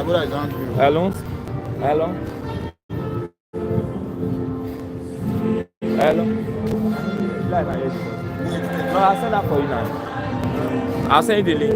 brother is angry. Hello? Hello? Hello? No, I'll send that for you now. I'll send you the link.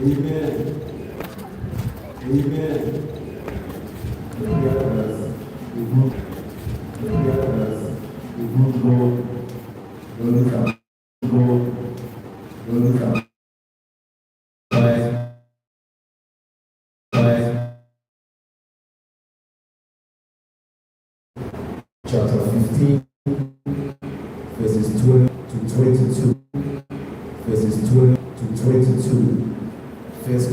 Amen. Amen. Yes. Chapter 15, verses 12 to 22. Verses 12 to 22. First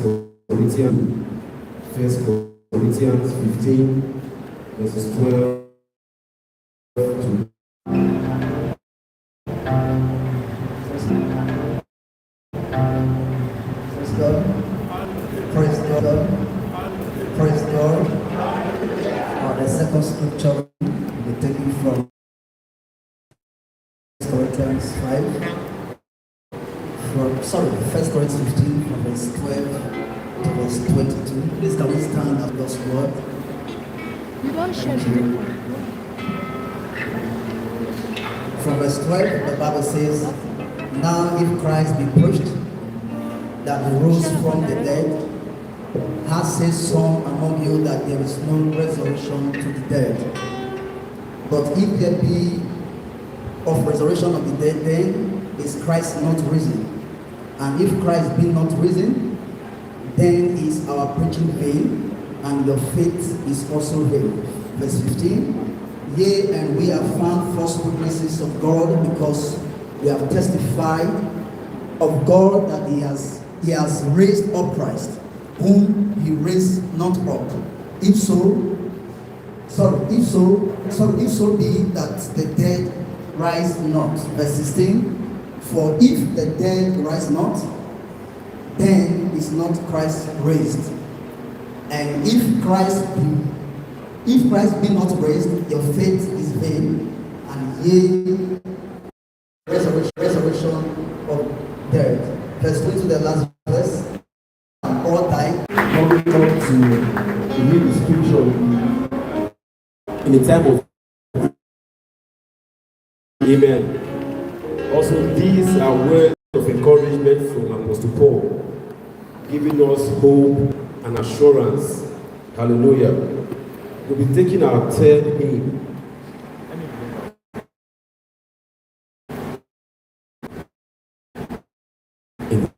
Corinthians 15, verses 12 to Praise God. Praise God. Praise God. The second scripture will be taken from Corinthians 5. First Corinthians 15 from verse 12 to verse 22. Please can we stand at God's word? You don't share the From verse 12, the Bible says, now if Christ be preached that he rose from the dead, has said some among you that there is no resurrection to the dead. But if there be of resurrection of the dead, then is Christ not risen? And if Christ be not risen, then is our preaching vain, and your faith is also vain. Verse 15, yea, and we have found false witnesses of God, because we have testified of God that he has raised up Christ, whom he raised not up. If so be that the dead rise not. Verse 16, for if the dead rise not, then is not Christ raised. And if Christ be not raised, your faith is vain, and ye resurrection of dead. Verse 20 to the last verse. All die. coming up to read the scripture in the time of Amen. Also, these are words of encouragement from Apostle Paul, giving us hope and assurance. Hallelujah. We'll be taking our third hymn. In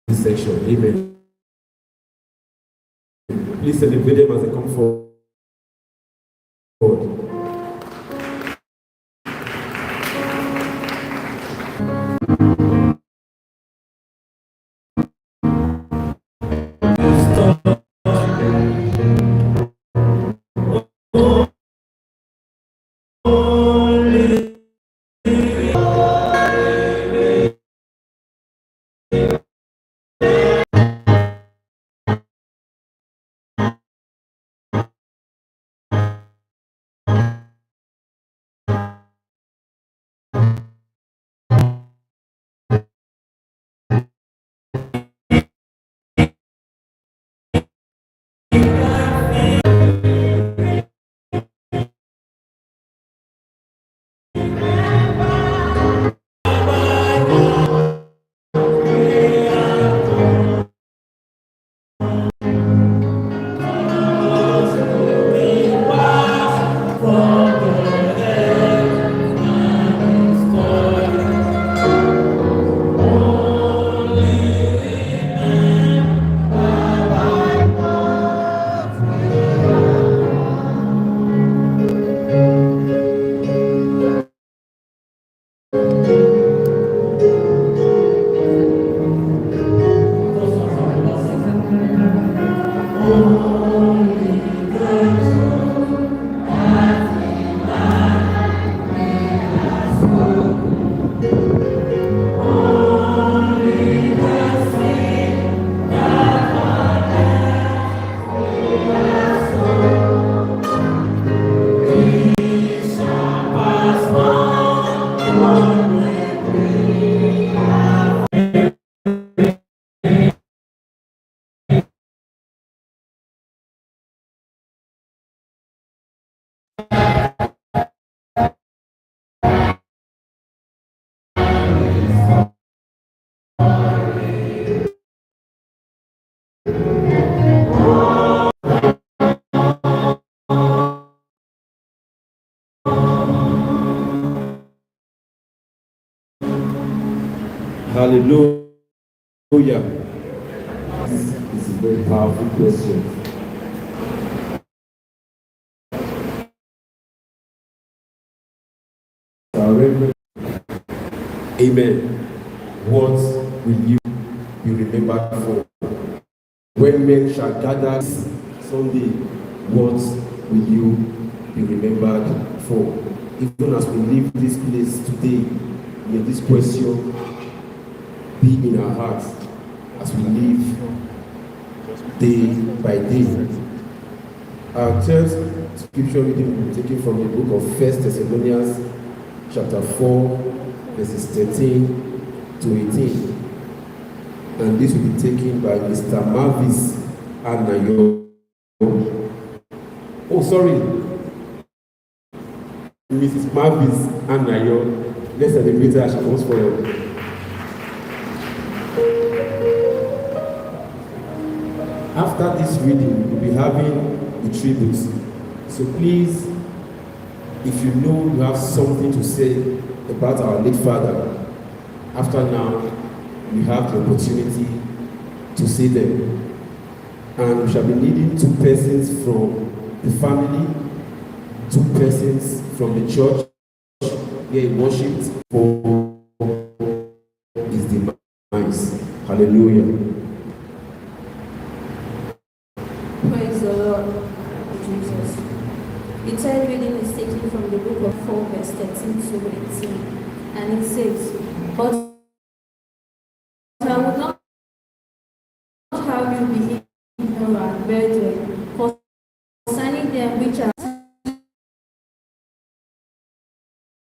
this section. Amen. Please celebrate them as they come forward. Hallelujah. This is a very powerful question. Amen. What will you be remembered for? When men shall gather Sunday, what will you be remembered for? Even as we leave this place today, may this question be in our hearts as we live day by day. Our third scripture reading will be taken from the book of 1 Thessalonians chapter 4, verses 13 to 18. And this will be taken by Mr. Mavis Anayo. Oh, sorry. Mrs. Mavis Anayo. Let's celebrate her as she comes forward. After this reading, we'll be having the tributes. So please, if you know you have something to say about our late father, after now, you have the opportunity to say them. And we shall be needing 2 persons from the family, 2 persons from the church, where he worshipped for his demise. Hallelujah. Praise the Lord Jesus. The third reading is taken from the book of 4, verse 13 to 18. And it says, But I would not have you be ignorant, brethren, concerning them which are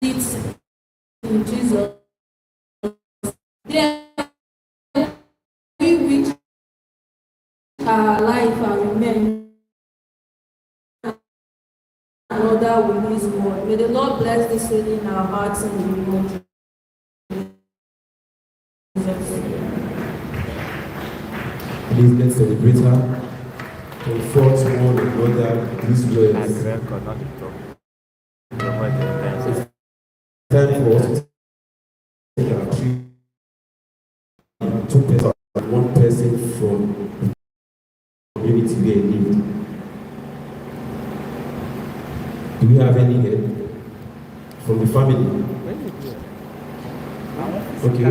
seated in Jesus. Them we which are alive and remain another with his word. May the Lord bless this reading in our hearts and in the name of Jesus. Please let's celebrate her. Comfort one another these words. It's time for us to take our 2 persons and 1 person from the community where he lived. Do we have any here from the family? Okay.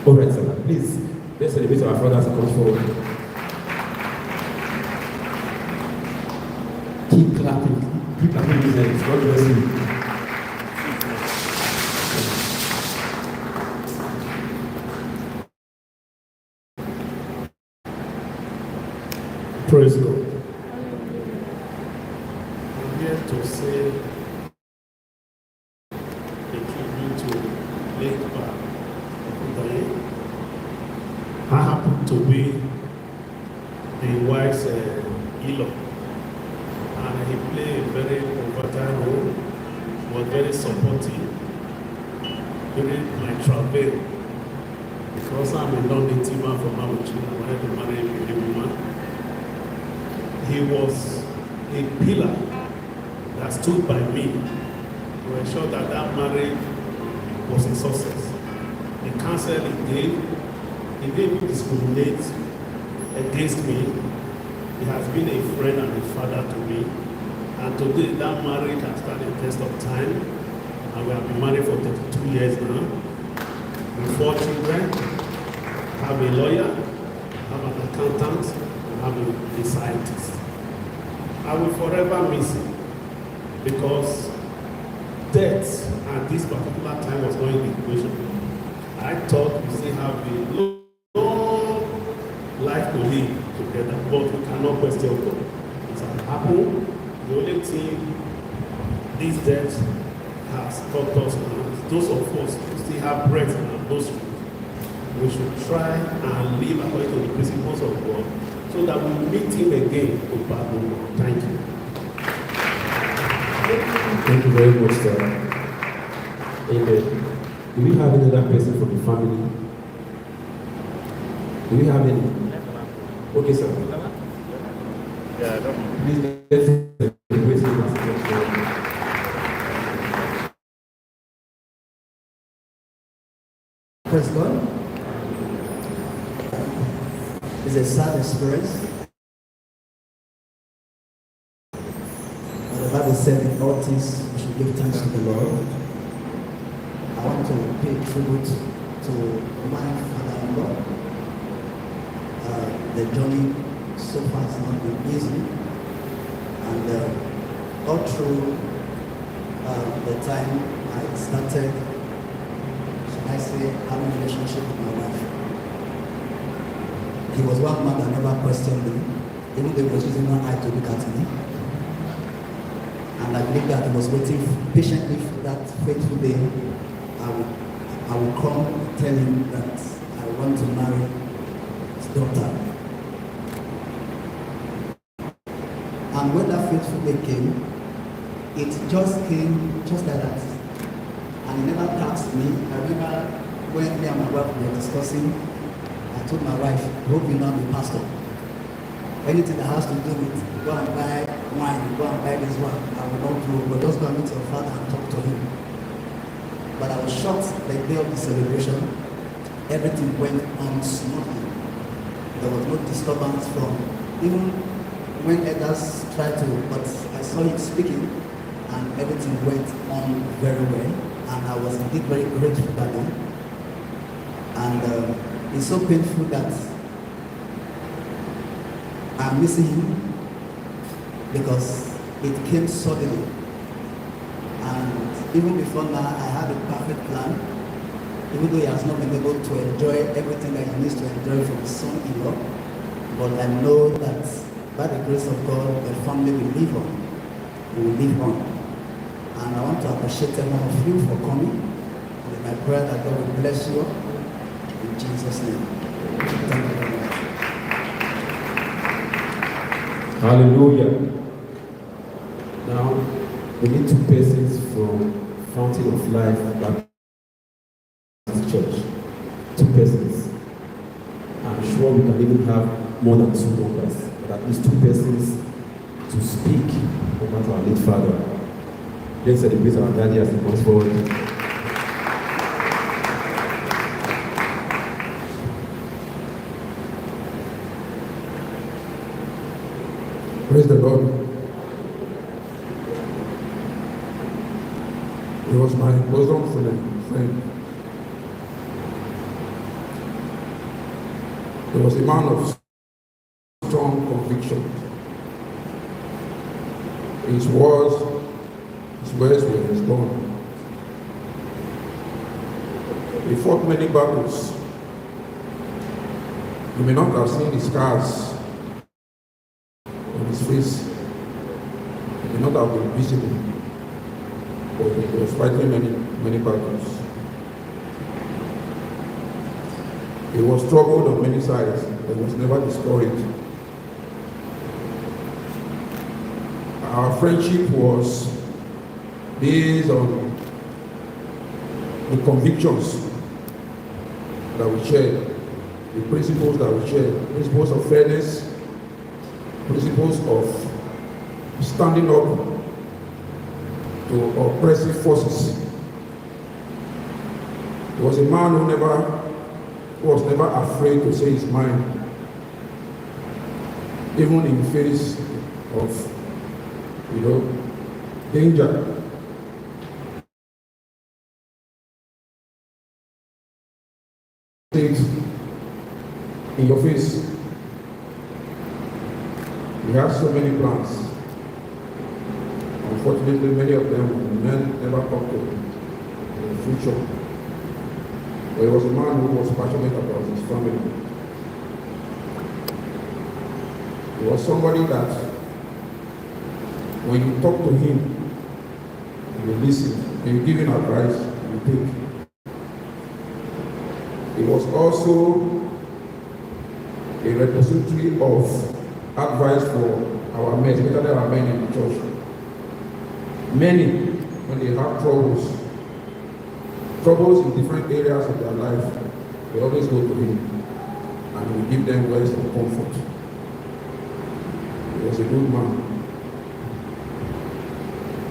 All right, sir. Please, let's celebrate our father as he comes forward. Keep clapping. Keep clapping his hands. God bless you. Praise God. I'm here to say a tribute to late Papa. I happen to be the wife's in-law, and he played a very pivotal role, was very supportive during my travel. Because I'm a non-native man from Abuja, I wanted to marry a woman. He was a pillar that stood by me to ensure that that marriage was a success. The counsel he didn't discriminate against me. He has been a friend and a father to me. And today that marriage has stand the test of time. And we have been married for 32 years now. With 4 children, have a lawyer, have an accountant, and have a scientist. I will forever miss him because death at this particular time was not in the equation. I thought we still have a long life to live together, but we cannot question God. It has happened. The only thing this death has taught us now is those of us who still have breath in our nostrils, we should try and live according to the principles of God so that we meet him again to pardon. Thank you. Thank you very much, sir. Amen. Do we have any other person from the family? Do we have any? Okay, sir. Please let's celebrate him as well. Praise God. It's a sad experience. But the Bible said in all things we should give thanks to the Lord. I want to pay tribute to my father-in-law. The journey so far has not been easy. And all through the time I started, I say, having a relationship with my wife. He was one man that never questioned me, even though he was using one eye to look at me. And I believe that he was waiting patiently for that fateful day. I will come tell him that I want to marry his daughter. And when that fateful day came, it just came just like that. And he never tasked me. I remember when me and my wife were discussing, I told my wife, hope you know I'm a pastor. Anything that has to do with go and buy wine, go and buy this one, I will not do, but just go and meet your father and talk to him. But I was shocked the day of the celebration, everything went on smoothly. There was no disturbance from, even when others tried to, but I saw him speaking and everything went on very well. And I was indeed very grateful that day. And it's so painful that I'm missing him because it came suddenly. And even before now, I had a perfect plan. Even though he has not been able to enjoy everything that he needs to enjoy from his son-in-law, but I know that by the grace of God, the family will live on. We will live on. And I want to appreciate every one of you for coming. And my prayer that God will bless you in Jesus' name. Thank you very much. Hallelujah. Now, we need two persons from Fountain of Life Baptist Church. Two persons. I'm sure we can even have more than two numbers, but at least two persons to speak about our late father. Let's celebrate our daddy as he comes forward. Praise the Lord. He was my bosom friend. He was a man of strong conviction. His words were his gun. He fought many battles. You may not have seen the scars on his face. He may not have been visible, but he was fighting many battles. He was troubled on many sides, but he was never discouraged. Our friendship was based on the convictions that we shared, the principles that we shared, principles of fairness, principles of standing up to oppressive forces. He was a man who was never afraid to say his mind, even in face of, danger. It in your face. We have so many plans. Unfortunately, many of them never come to the future. But he was a man who was passionate about his family. He was somebody that, when you talk to him, he will listen. When you give him advice, he will take. He was also a repository of advice for our men, especially our men in the church. Many, when they have troubles in different areas of their life, they always go to him and he will give them words of comfort. He was a good man.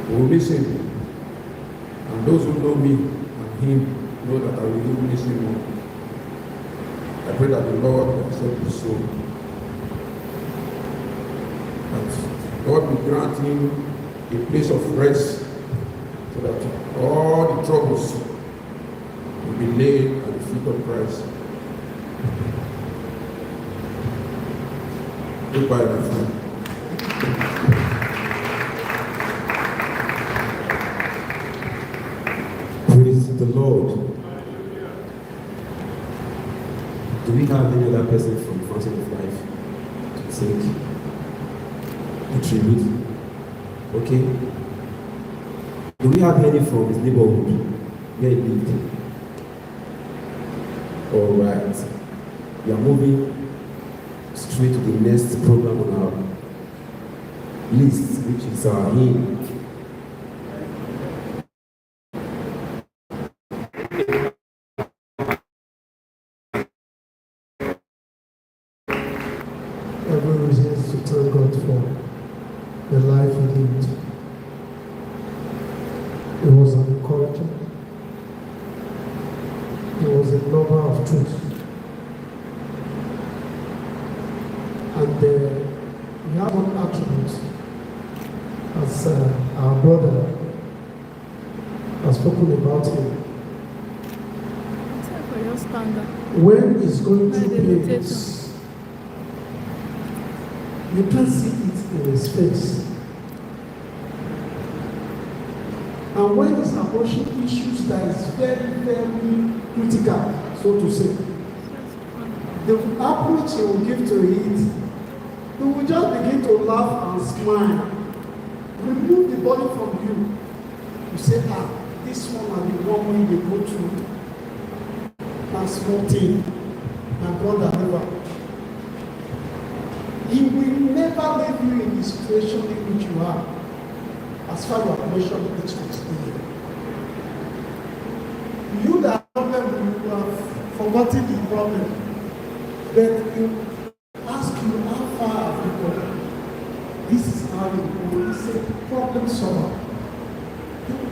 We will miss him. And those who know me and him know that I will even miss him more. I pray that the Lord will accept his soul. That God will grant him a place of rest so that all the troubles will be laid at the feet of Christ. Goodbye, my friend. Praise the Lord. Do we have any other person from Fountain of Life to sing a tribute? Okay. Do we have any from his neighborhood where he lived? All right. We are moving straight to the next program on our list, which is our hymn. Every reason to thank God for the life he lived. He was an encourager. He was a lover of truth. And he had one attribute, as our brother has spoken about him. For your standard. When he's going through pains, you can see it in his face. And when he's approaching issues that is very, very critical, so to say, the approach he will give to it, he will just begin to laugh and smile. Remove the body from you. You say, this one will be one way they go through. And small thing. And brother never. He will never leave you in the situation in which you are, as far as your emotion is concerned. You that have problem, you have forgotten the problem. But you ask you how far have you gone? This is how you go. It's a problem solver.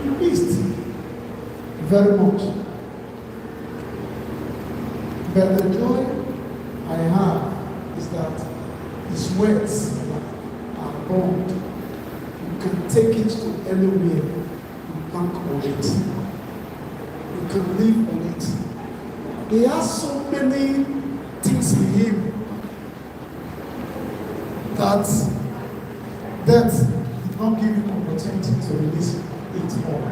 You missed very much. But the joy I have is that his words are bold. You can take it to anywhere. You bank on it. You can live on it. He has so many things in him that death did not give him opportunity to release it all.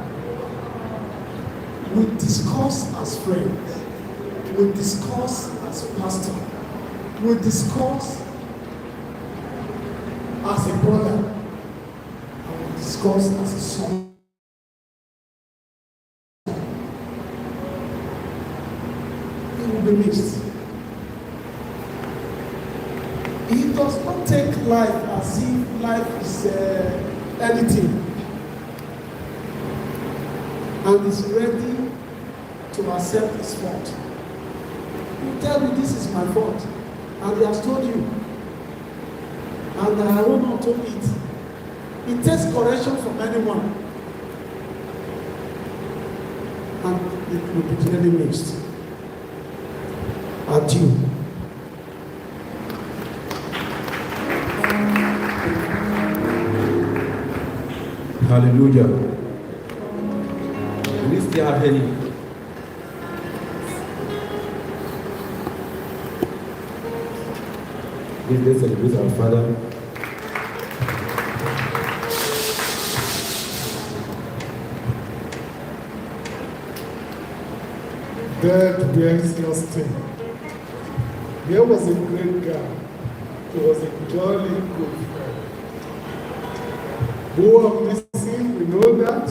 We discuss as friends. We discuss as pastor. We discuss as a brother. And we discuss as a son. He will be missed. He does not take life as if life is anything. And is ready to accept his fault. You tell me this is my fault, and he has told you, and I will not do it. It takes correction from anyone, and it will be clearly mixed. Adieu. Hallelujah. Do we still have any? Let's celebrate our Father. Dead wears your sting. There was a great guy. He was a jolly good friend. Who of this scene, we know that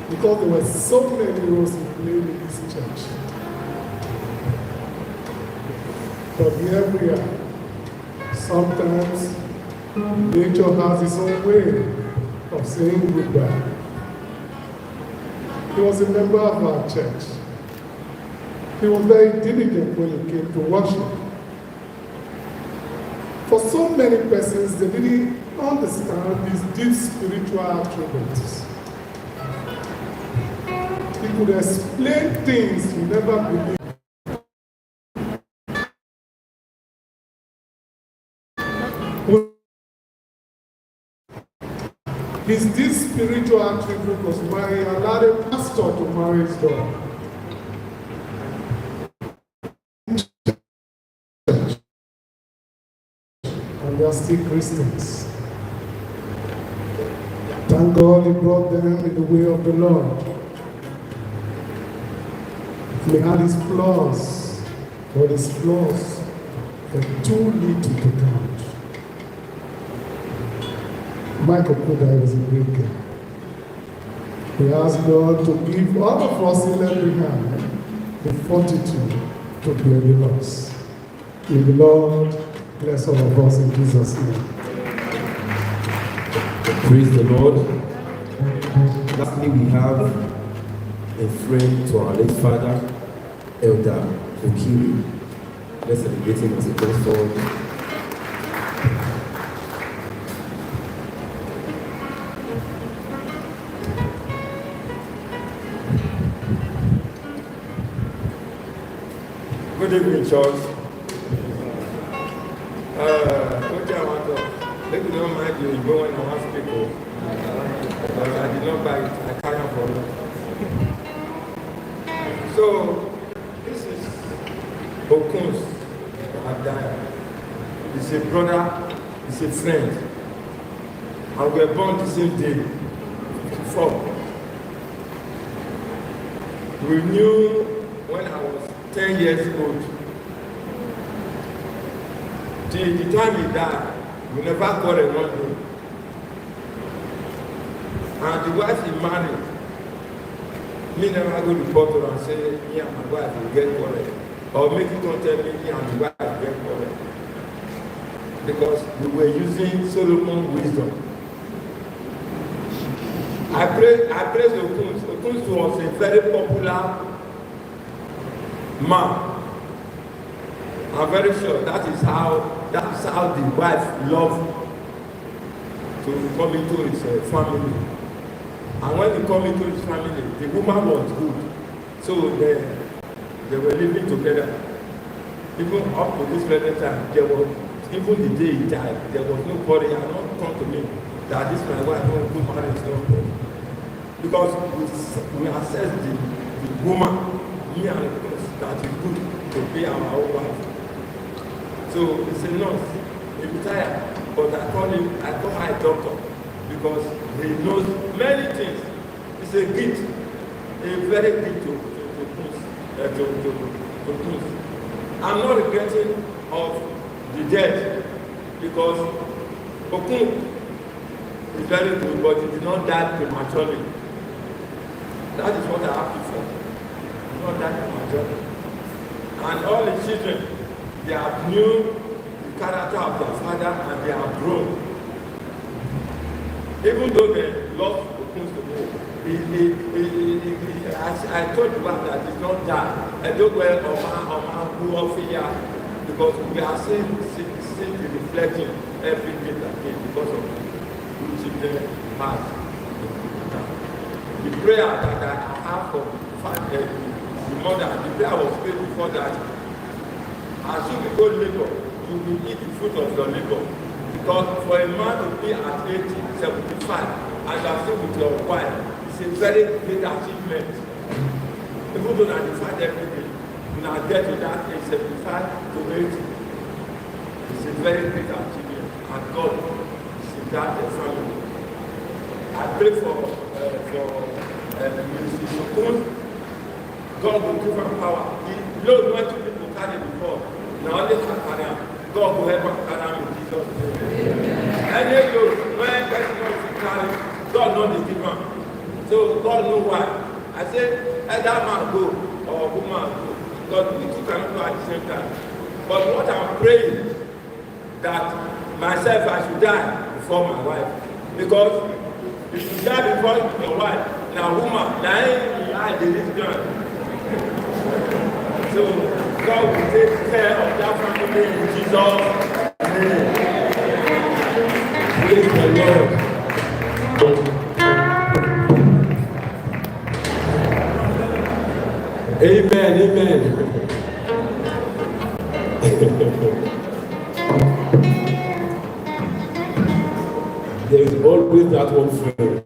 because there were so many roles he played in this church. But here we are. Sometimes nature has its own way. of saying goodbye. He was a member of our church. He was very diligent when it came to worship. For so many persons, they didn't understand these deep spiritual attributes. He could explain things you never believed. His deep spiritual attribute was why he allowed a pastor to marry his daughter. And they are still Christians. Thank God he brought them in the way of the Lord. He had his flaws, but his flaws were too little to count. Michael Koda was a great guy. He asked God to give all of us in every hand the fortitude to bear the loss. May the Lord bless all of us in Jesus' name. Praise the Lord. Lastly, we have a friend to our late father, Elder Okiri. Let's celebrate him as he comes forward. Good evening, church. What I want to, maybe don't mind you go when I want to speak. But I did not buy it. I carry on for you. So, this is Okuns Abdaya. He's a brother, he's a friend. And we were born the same day, 54. We knew when I was 10 years old. Till the time he died, we never got a one day. And the wife he married, me never go to Porto and say, me and my wife will get quarrel. Or make it don't tell me and the wife will get quarrel. Because we were using Solomon's wisdom. I praise Okuns. Okuns was a very popular man. I'm very sure that is how the wife loved to come into his family. And when he come into his family, the woman was good. So they were living together. Even up to this present time, even the day he died, there was nobody had not come to me that this my wife won't put marriage no. Because we assess the woman, me and that is good to be our own wife. So he said, no, he retired. But I call him a doctor because he knows many things. It's a gift, a very gift to I'm not regretting of the death because Okun is very good, but he did not die prematurely. That is what I have to say. He did not die prematurely. And all the children, they have knew the character of their father and they have grown. Even though they lost Okun's to me, I told you that it's not that. I don't wear because we are seeing the reflection every day that came because of the children has. The prayer that I have for the mother, the prayer was prayed before that. As you go labor, you will eat the fruit of your labor. Because for a man to be at 80, 75, and you are still with your wife, it's a very great achievement. Even though that you find everything, you now get to that age 75 to 80. It's a very great achievement. And God is in that family. I pray for Ministry Sokun. God will give her power. The load went to people carry before. Now only can carry her. God will help her carry in Jesus' name. Any load, when person wants to carry, God knows the giver. So God knows why. I said, either man go or woman go. God, we two cannot go at the same time. But what I'm praying, that myself I should die before my wife. Because If you die before your wife, now woman, now I did this gun. So God will take care of that family in Jesus' name. Praise the Lord. Amen, amen. There is always that one friend.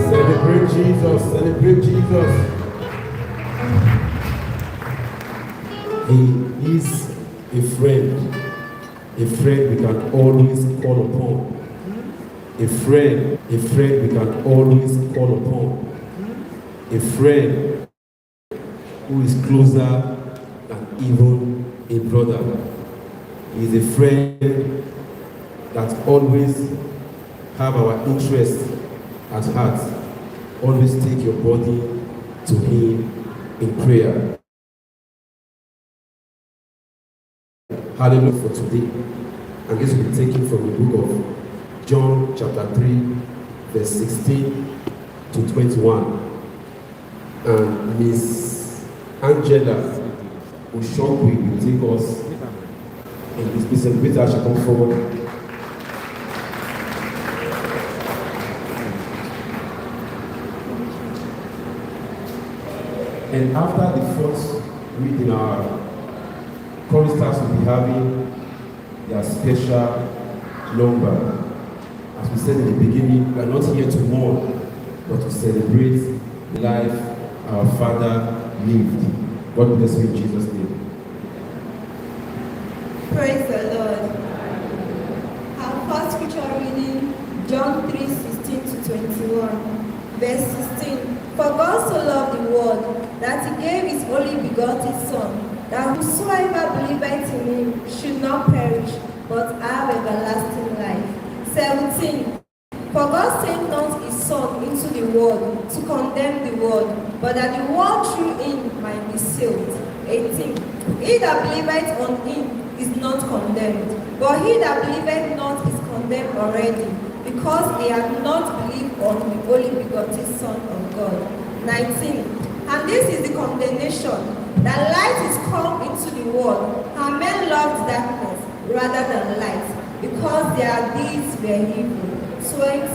Celebrate Jesus, celebrate Jesus. He is a friend we can always call upon. A friend we can always call upon. A friend who is closer than even a brother. He is a friend that always have our interest at heart. Always take your body to him in prayer. Hallelujah for today. And this will be taken from the book of John chapter 3, verse 16 to 21. And Miss Angela Ushokwi will take us in this piece. Peter shall come forward. And after the first reading, our choristers will be having their special number. As we said in the beginning, we are not here to mourn, but to celebrate the life our father lived. God bless you in Jesus' name. Praise the Lord. Our first scripture reading, John 3:16 to 21. Verse 16. For God so loved the world that he gave his only begotten Son, that whosoever believeth in him should not perish, but have everlasting life. 17. For God sent not his Son into the world to condemn the world, but that the world through him might be saved. 18. He that believeth on him is not condemned, but he that believeth not is condemned already, because he hath not believed on the only begotten Son of God. 19. And this is the condemnation, that light is come into the world, and men loved darkness rather than light, because their deeds were evil. 20.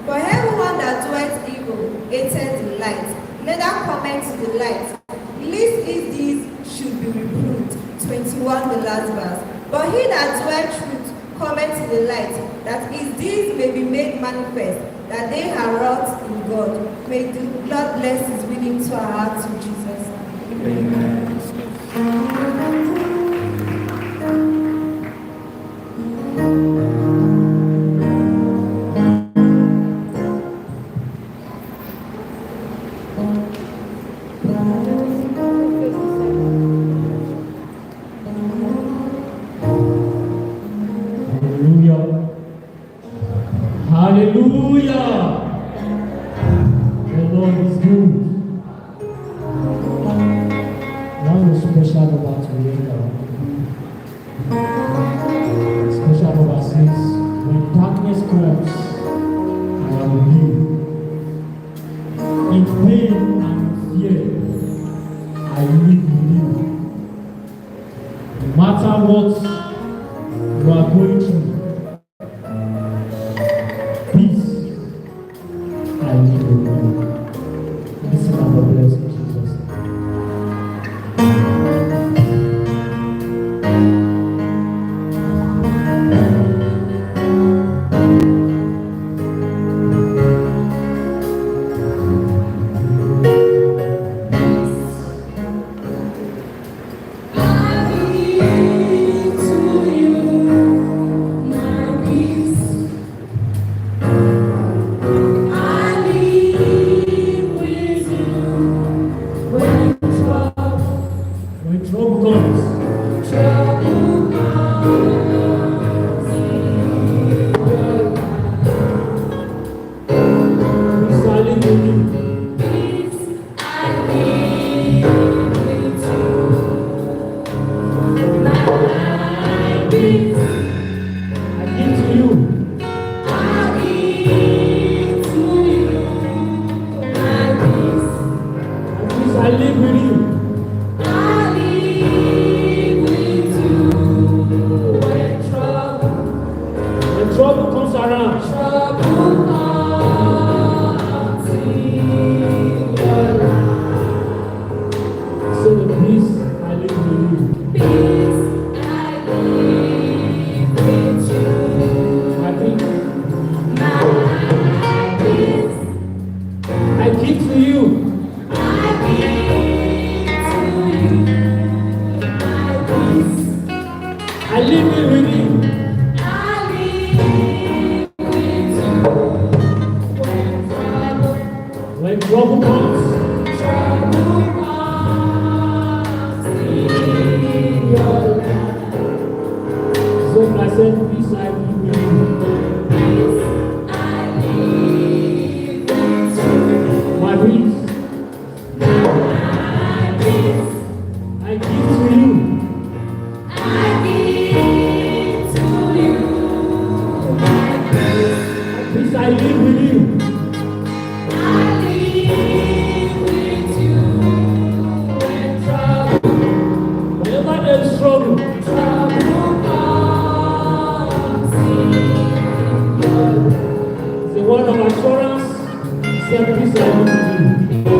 For everyone that doeth evil hated the light, neither cometh to the light, lest his deeds should be reproved. 21, the last verse. But he that doeth truth cometh to the light, that his deeds may be made manifest, that they are wrought in God. May the Lord bless his reading to our hearts in Jesus' name. Hallelujah. The Lord is good. What is special about today, special about says, when darkness comes, I am with you. In pain and fear, I live with you. No matter what you are going through, Word of assurance, say, peace I live with you.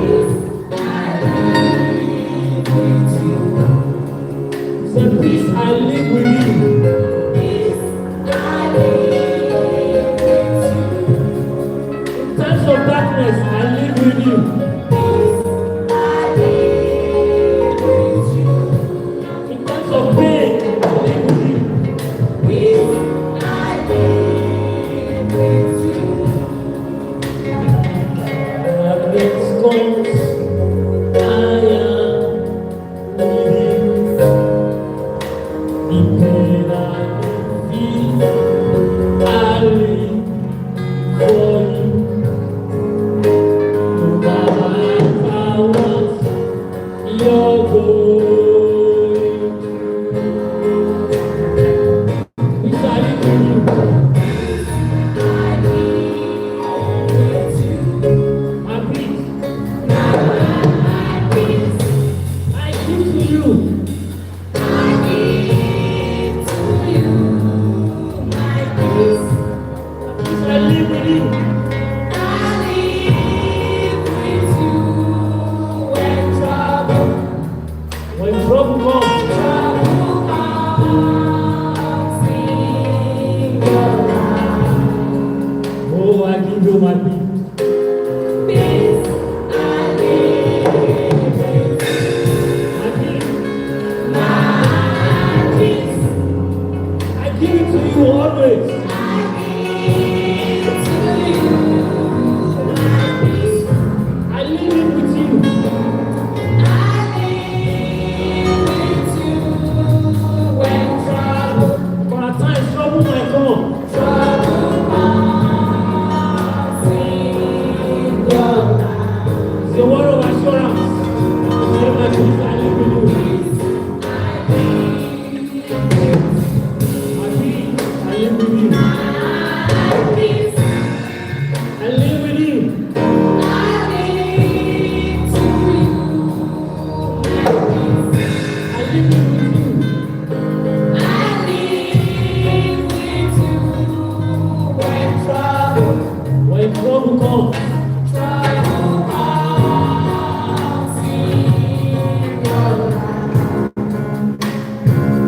For at times trouble might come. It's a word of assurance. Say my peace I live with you. My peace I live with you. I live with you. I live with you. When trouble comes,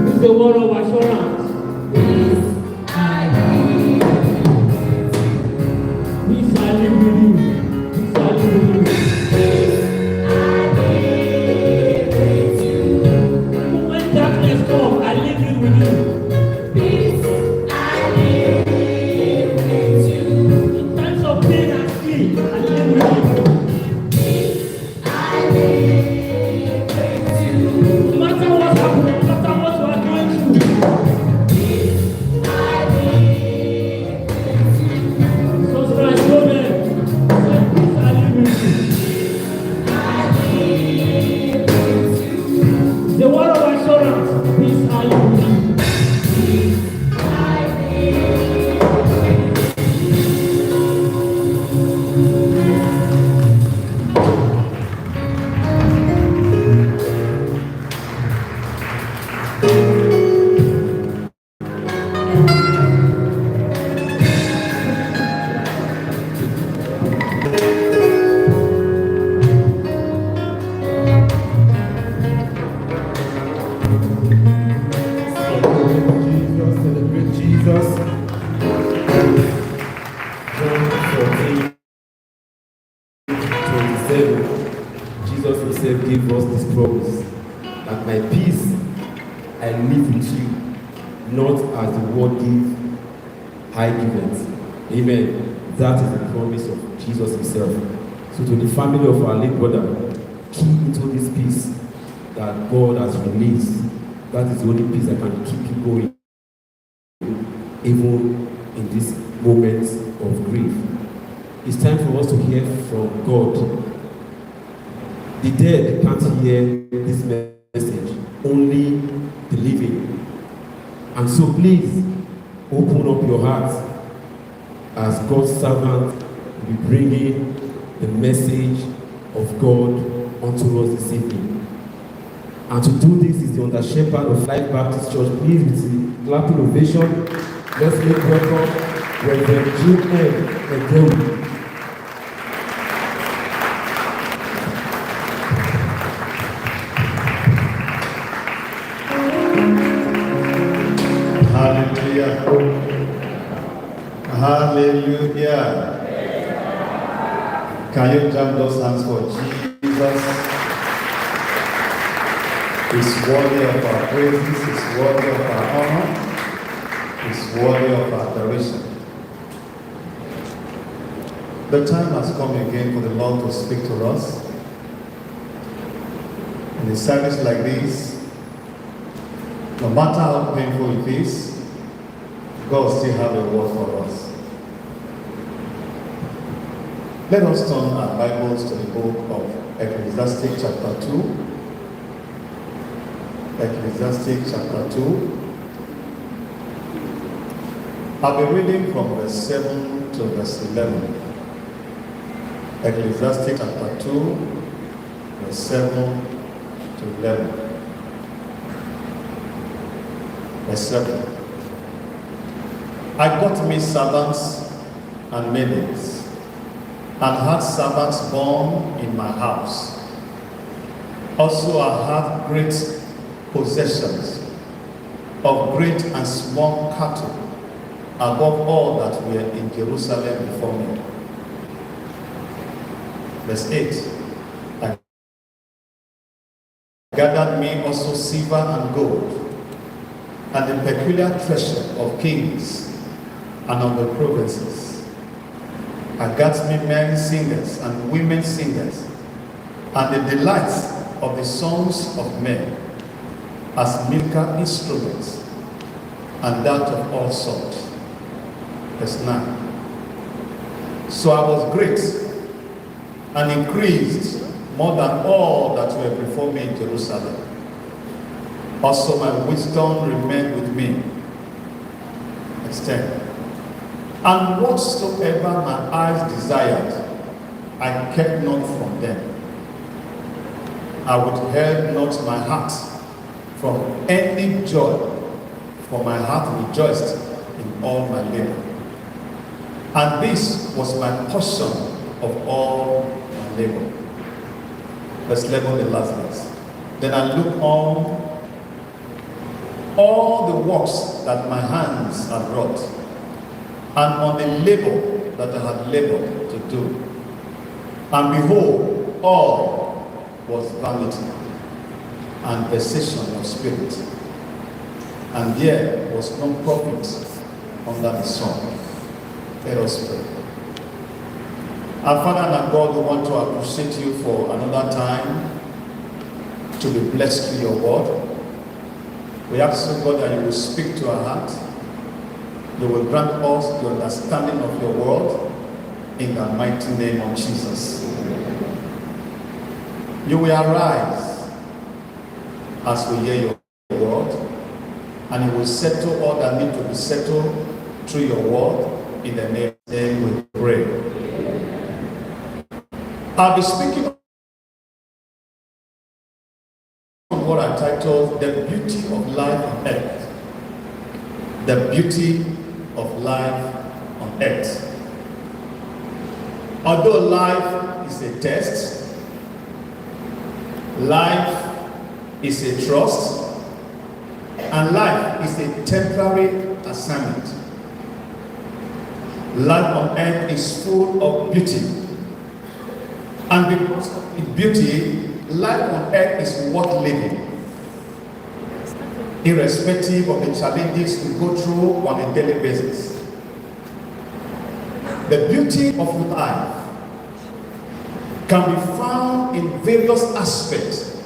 this is the word of assurance. Peace I live with you. Peace I live with you. When darkness comes, I live it with you. In times of pain and sleep, I live with you. No matter what happens, no matter what we are going through. So Christ told them, say, peace I live with you. The word of assurance, peace I live with you. Celebrate Jesus. John 14, 27. Jesus himself gave us this promise that my peace I leave with you, not as the world gives, I give it. Amen. That is the promise of Jesus himself. So to the family of our late brother, keep into this peace that God has released. That is the only peace that can keep you going, even in these moments of grief. It's time for us to hear from God. The dead can't hear this message, only the living. And so please, open up your heart as God's servant will be bringing the message of God unto us this evening. And to do this is the under shepherd of Life Baptist Church. Please, with the clapping ovation, let's make welcome Reverend Jim M. Egewu. Hallelujah. Hallelujah. Can you jump those hands for Jesus? He's worthy of our praises, he's worthy of our honor, he's worthy of our adoration. The time has come again for the Lord to speak to us. In a service like this, no matter how painful it is, God still has a word for us. Let us turn our Bibles to the book of Ecclesiastes chapter 2. Ecclesiastes chapter 2. I'll be reading from verse 7 to verse 11. Ecclesiastes chapter 2, verse 7 to 11. Verse 7. I got me servants and maidens, and had servants born in my house. Also I had great possessions of great and small cattle, above all that were in Jerusalem before me. Verse 8. I gathered me also silver and gold, and the peculiar treasure of kings and of the provinces. I got me men singers and women singers, and the delights of the sons of men as milker instruments, and that of all sorts. Verse 9. So I was great and increased more than all that were before me in Jerusalem. Also my wisdom remained with me. Verse 10. And whatsoever my eyes desired, I kept not from them. I withheld not my heart from any joy, for my heart rejoiced in all my labor. And this was my portion of all my labor. Verse 11, the last verse. Then I looked on all the works that my hands had wrought, and on the labor that I had labored to do. And behold, all was vanity and vexation of spirit, and there was no profit under the sun. Let us pray. Our Father and our God, we want to appreciate you for another time to be blessed through your word. We ask you, God, that you will speak to our heart. You will grant us the understanding of your word in the mighty name of Jesus. You will arise as we hear your word, and you will settle all that need to be settled through your word. In the name we pray. I'll be speaking on what I titled The Beauty of Life on Earth. The Beauty of Life on Earth. Although life is a test, life is a trust, and life is a temporary assignment. Life on earth is full of beauty, and because of its beauty, life on earth is worth living, irrespective of the challenges we go through on a daily basis. The beauty of life can be found in various aspects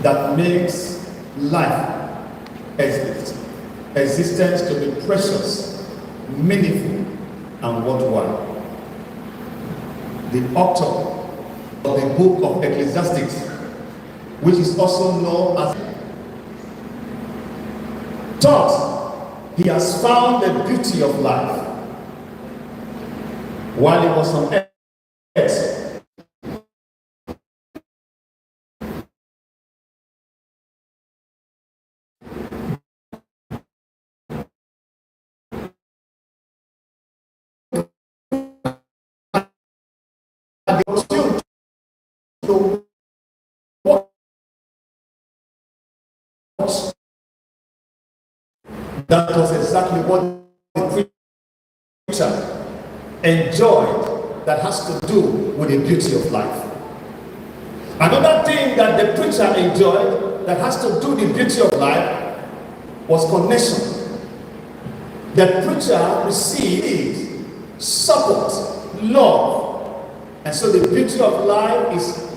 that makes life existence to be precious, meaningful, and worthwhile. The author of the book of Ecclesiastes, which is also known as, thought he has found the beauty of life while he was on earth. That was exactly what the preacher enjoyed, that has to do with the beauty of life. Another thing that the preacher enjoyed that has to do with the beauty of life was connection. The preacher received support, love, and so the beauty of life is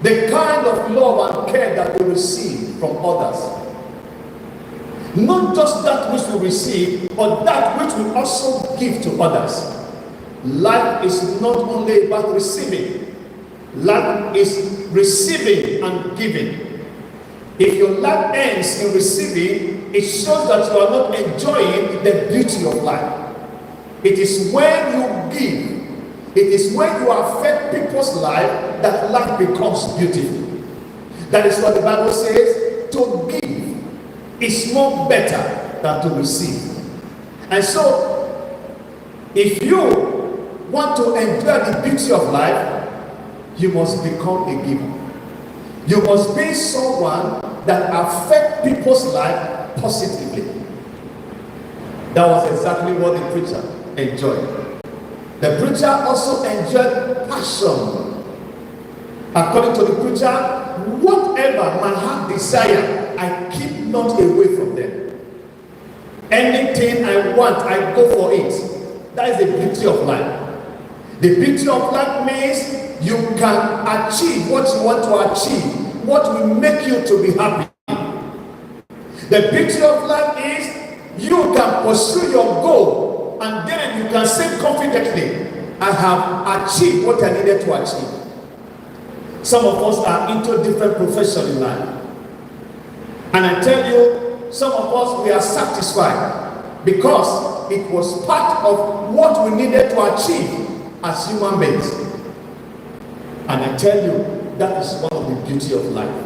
the kind of love and care that we receive from others. Not just that which we receive, but that which we also give to others. Life is not only about receiving. Life is receiving and giving. If your life ends in receiving, it shows that you are not enjoying the beauty of life. It is when you give, it is when you affect people's life that life becomes beautiful. That is what the Bible says, to give is more better than to receive. And so, if you want to enjoy the beauty of life, you must become a giver. You must be someone that affects people's life positively. That was exactly what the preacher enjoyed. The preacher also enjoyed passion. According to the preacher, whatever my heart desire, I keep not away from them. Anything I want, I go for it. That is the beauty of life. The beauty of life means you can achieve what you want to achieve, what will make you to be happy. The beauty of life is you can pursue your goal and then you can say confidently, I have achieved what I needed to achieve. Some of us are into different professions in life. And I tell you, some of us, we are satisfied because it was part of what we needed to achieve as human beings. And I tell you, that is one of the beauty of life.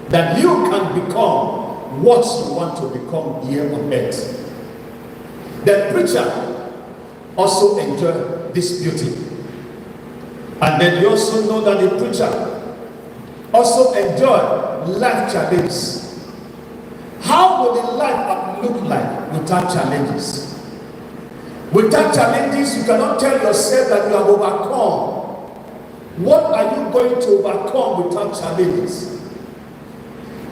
That you can become what you want to become here on earth. The preacher also enjoyed this beauty. And then you also know that the preacher also enjoyed life challenges. How would the life look like without challenges? Without challenges, you cannot tell yourself that you have overcome. What are you going to overcome without challenges?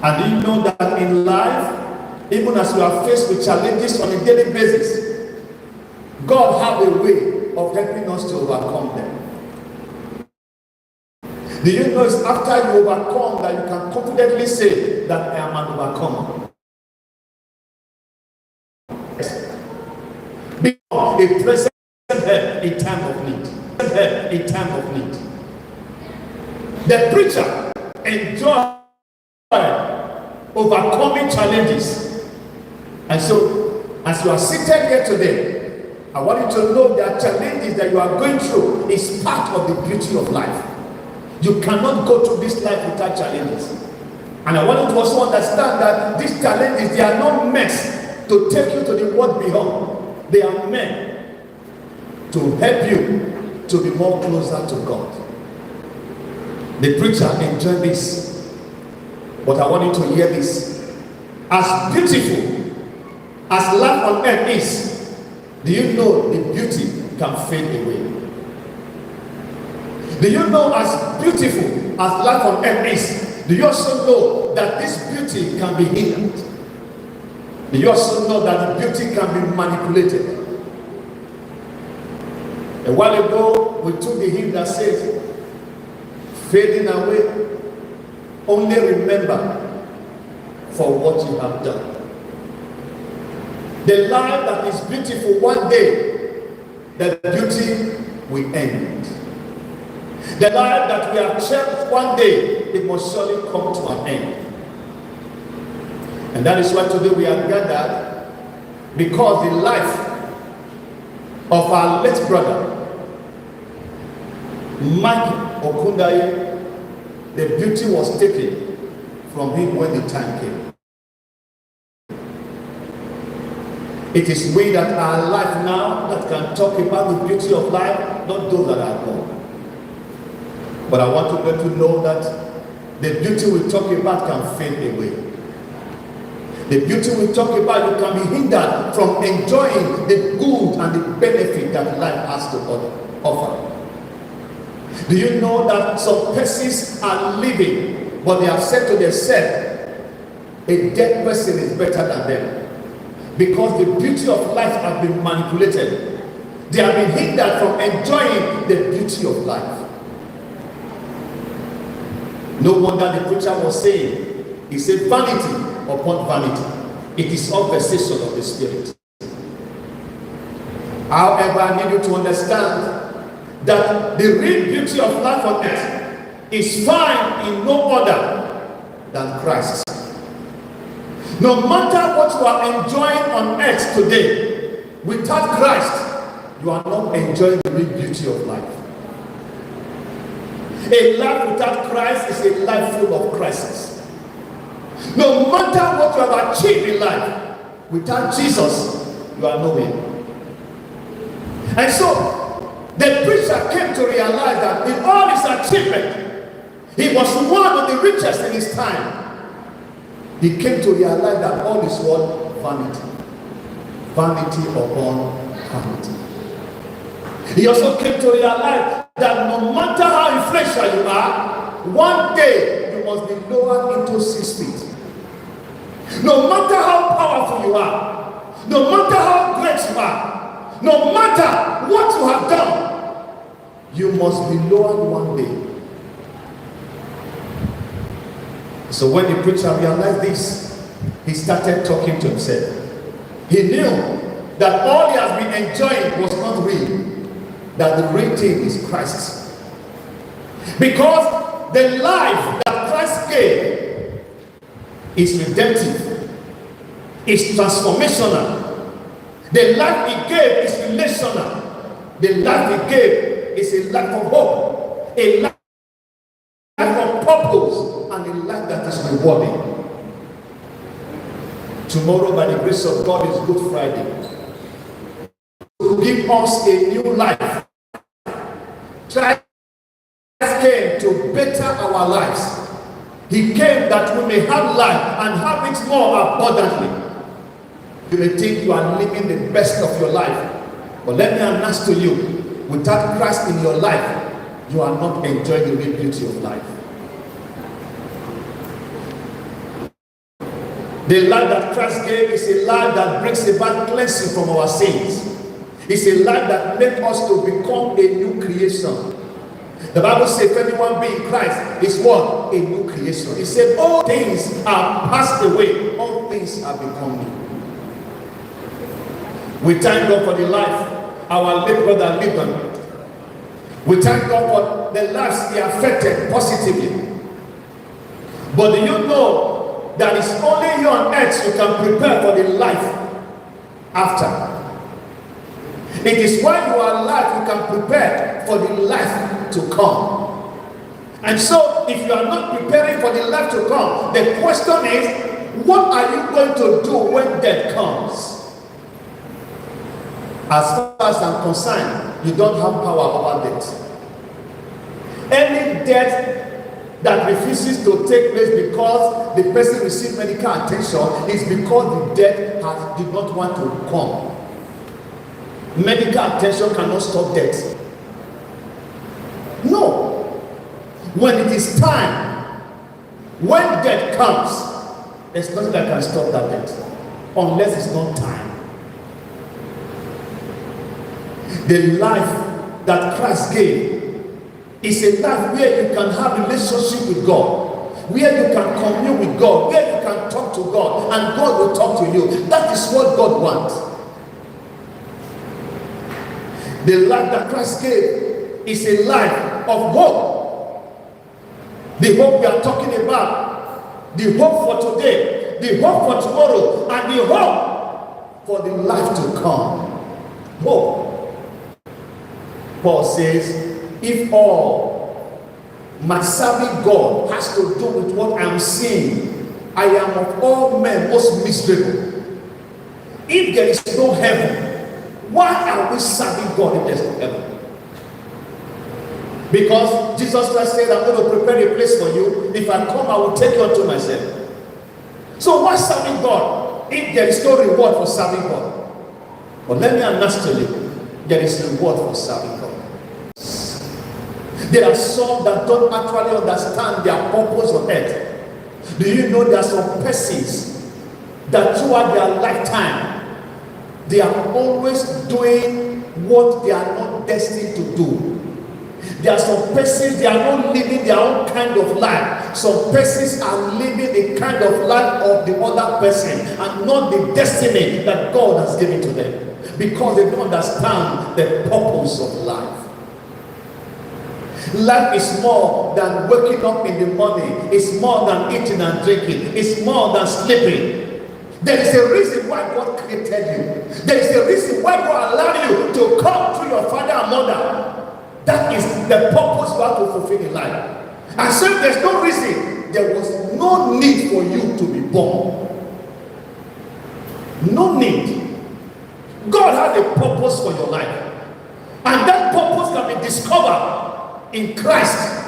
And you know that in life, even as you are faced with challenges on a daily basis, God has a way of helping us to overcome them. Do you know it's after you overcome that you can confidently say that I am an overcomer? Because a present help in time of need. Help in time of need. The preacher enjoyed overcoming challenges. And so, as you are seated here today, I want you to know that challenges that you are going through is part of the beauty of life. You cannot go through this life without challenges. And I want you to also understand that these challenges, they are not meant to take you to the world beyond. They are meant to help you to be more closer to God. The preacher enjoyed this. But I want you to hear this. As beautiful as life on earth is, do you know the beauty can fade away? Do you know as beautiful as life on earth is, do you also know that this beauty can be hindered? Do you also know that the beauty can be manipulated? A while ago, we took the hymn that says, fading away, only remember for what you have done. The life that is beautiful, one day, the beauty will end. The life that we have cherished, one day, it must surely come to an end. And that is why today we are gathered, because the life of our late brother, Mike Okundaye, the beauty was taken from him when the time came. It is we that are alive now that can talk about the beauty of life, not those that are gone. But I want to let you know that the beauty we talk about can fade away. The beauty we talk about, you can be hindered from enjoying the good and the benefit that life has to offer. Do you know that some persons are living, but they have said to themselves, a dead person is better than them? Because the beauty of life has been manipulated. They have been hindered from enjoying the beauty of life. No wonder the preacher was saying, he said, vanity upon vanity. It is all vexation of the spirit. However, I need you to understand that the real beauty of life on earth is found in no other than Christ. No matter what you are enjoying on earth today, without Christ, you are not enjoying the real beauty of life. A life without Christ is a life full of crisis. No matter what you have achieved in life, without Jesus, you are nowhere. And so, the preacher came to realize that in all his achievement, he was one of the richest in his time. He came to realize that all is what? Vanity. Vanity upon vanity. He also came to realize that no matter how influential you are, one day you must be lowered into 6 feet. No matter how powerful you are, no matter how great you are, no matter what you have done, you must be lowered one day. So when the preacher realized this, he started talking to himself. He knew that all he has been enjoying was not real, that the real thing is Christ. Because the life that Christ gave is redemptive, is transformational. The life he gave is relational. The life he gave is a life of hope, a life of purpose, and a life that is rewarding. Tomorrow, by the grace of God, is Good Friday. To give us a new life. Christ came to better our lives. He came that we may have life and have it more abundantly. You may think you are living the best of your life, but let me announce to you, without Christ in your life, you are not enjoying the real beauty of life. The life that Christ gave is a life that brings about cleansing from our sins. It's a life that makes us to become a new creation. The Bible says, if anyone be in Christ, is what? A new creation. It said, all things are passed away, all things are become new. We thank God for the life our late brother lived on. We thank God for the lives he affected positively. But do you know that it's only here on earth you can prepare for the life after? It is while you are alive you can prepare for the life to come. And so if you are not preparing for the life to come, the question is, what are you going to do when death comes? As far as I'm concerned, you don't have power over death. Any death that refuses to take place because the person received medical attention is because the death did not want to come. Medical attention cannot stop death. No. When it is time, when death comes, there's nothing that can stop that death, unless it's not time. The life that Christ gave is a life where you can have a relationship with God, where you can commune with God, where you can talk to God, and God will talk to you. That is what God wants. The life that Christ gave is a life of hope. The hope we are talking about, the hope for today, the hope for tomorrow, and the hope for the life to come. Hope. Paul says, if all my serving God has to do with what I'm seeing, I am of all men most miserable. If there is no heaven, why are we serving God if there's no heaven? Because Jesus Christ said, I'm going to prepare a place for you. If I come, I will take you unto myself. So why serving God if there is no reward for serving God? But let me announce to you, there is reward for serving God. There are some that don't actually understand their purpose on earth. Do you know there are some persons that throughout their lifetime, they are always doing what they are not destined to do. There are some persons, they are not living their own kind of life. Some persons are living a kind of life of the other person and not the destiny that God has given to them, because they don't understand the purpose of life. Life is more than waking up in the morning. It's more than eating and drinking. It's more than sleeping. There is a reason why God created you. There is a reason why God allowed you to come through your father and mother. That is the purpose you have to fulfill in life. And so if there's no reason, there was no need for you to be born. No need. God has a purpose for your life. And that purpose can be discovered in Christ.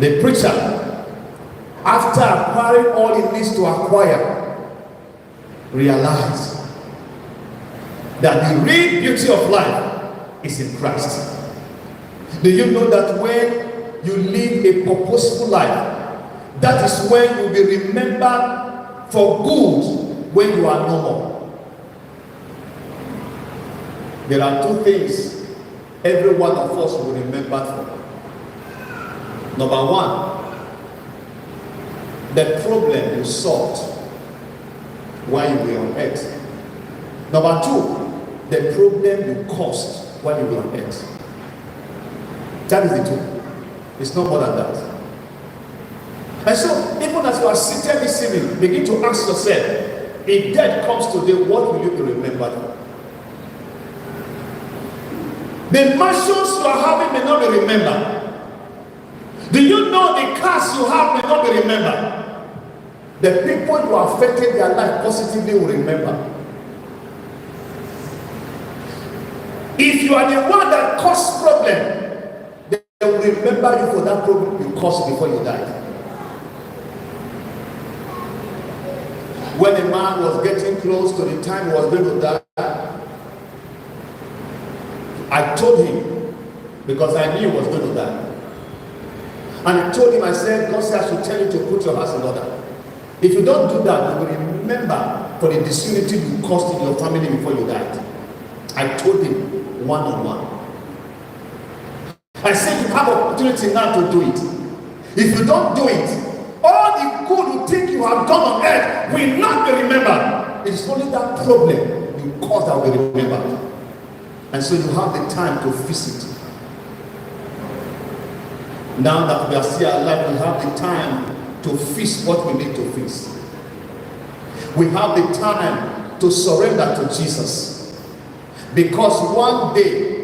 The preacher, after acquiring all he needs to acquire, realized that the real beauty of life is in Christ. Do you know that when you live a purposeful life, that is when you will be remembered for good when you are no more? There are two things every one of us will remember for. Number one, the problem you solved while you were on earth. Number two, the problem you caused while you were on earth. That is the two. It's not more than that. And so, even as you are seated this evening, begin to ask yourself, if death comes today, what will you be remembered for? The mansions you are having may not be remembered. Do you know the cars you have may not be remembered? The people who affected their life positively will remember. If you are the one that caused problem, they will remember you for that problem you caused before you died. When a man was getting close to the time he was going to die, I told him, because I knew he was going to die. And I told him, I said, God said I should tell you to put your house in order. If you don't do that, you will remember for the disunity you caused in your family before you died. I told him one-on-one. I said, you have opportunity now to do it. If you don't do it, all the good you think you have done on earth will not be remembered. It is only that problem you caused that will be remembered. And so you have the time to fix it. Now that we are still alive, we have the time to fix what we need to fix. We have the time to surrender to Jesus. Because one day,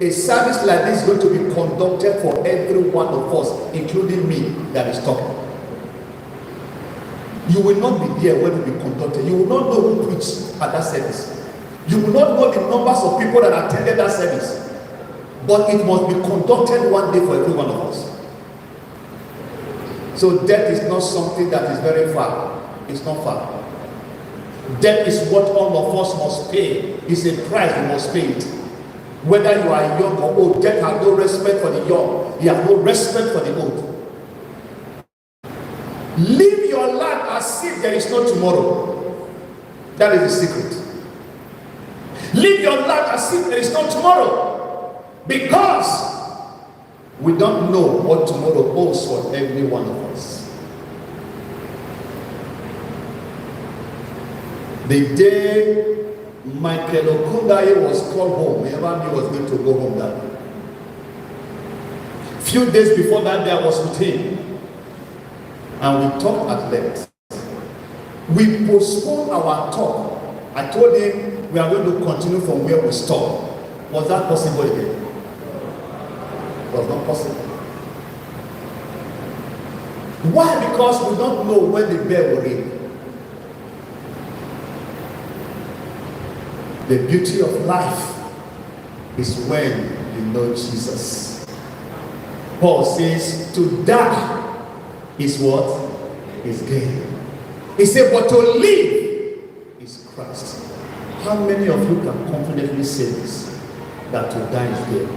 a service like this is going to be conducted for every one of us, including me that is talking. You will not be there when it will be conducted. You will not know who preached at that service. You will not know the numbers of people that attended that service. But it must be conducted one day for every one of us. So death is not something that is very far. It's not far. Death is what all of us must pay. It's a price we must pay it. Whether you are young or old, death has no respect for the young. He has no respect for the old. Live your life as if there is no tomorrow. That is the secret. Live your life as if there is no tomorrow. Because we don't know what tomorrow holds for every one of us. The day Michael Okundaye was called home, never knew he was going to go home that day. Few days before that day, I was with him. And we talked at length. We postponed our talk. I told him we are going to continue from where we stopped. Was that possible again? It was not possible. Why? Because we don't know when the bell will ring. The beauty of life is when you know Jesus. Paul says to die is what? Is gain. He said, but to live is Christ. How many of you can confidently say this? That to die is gain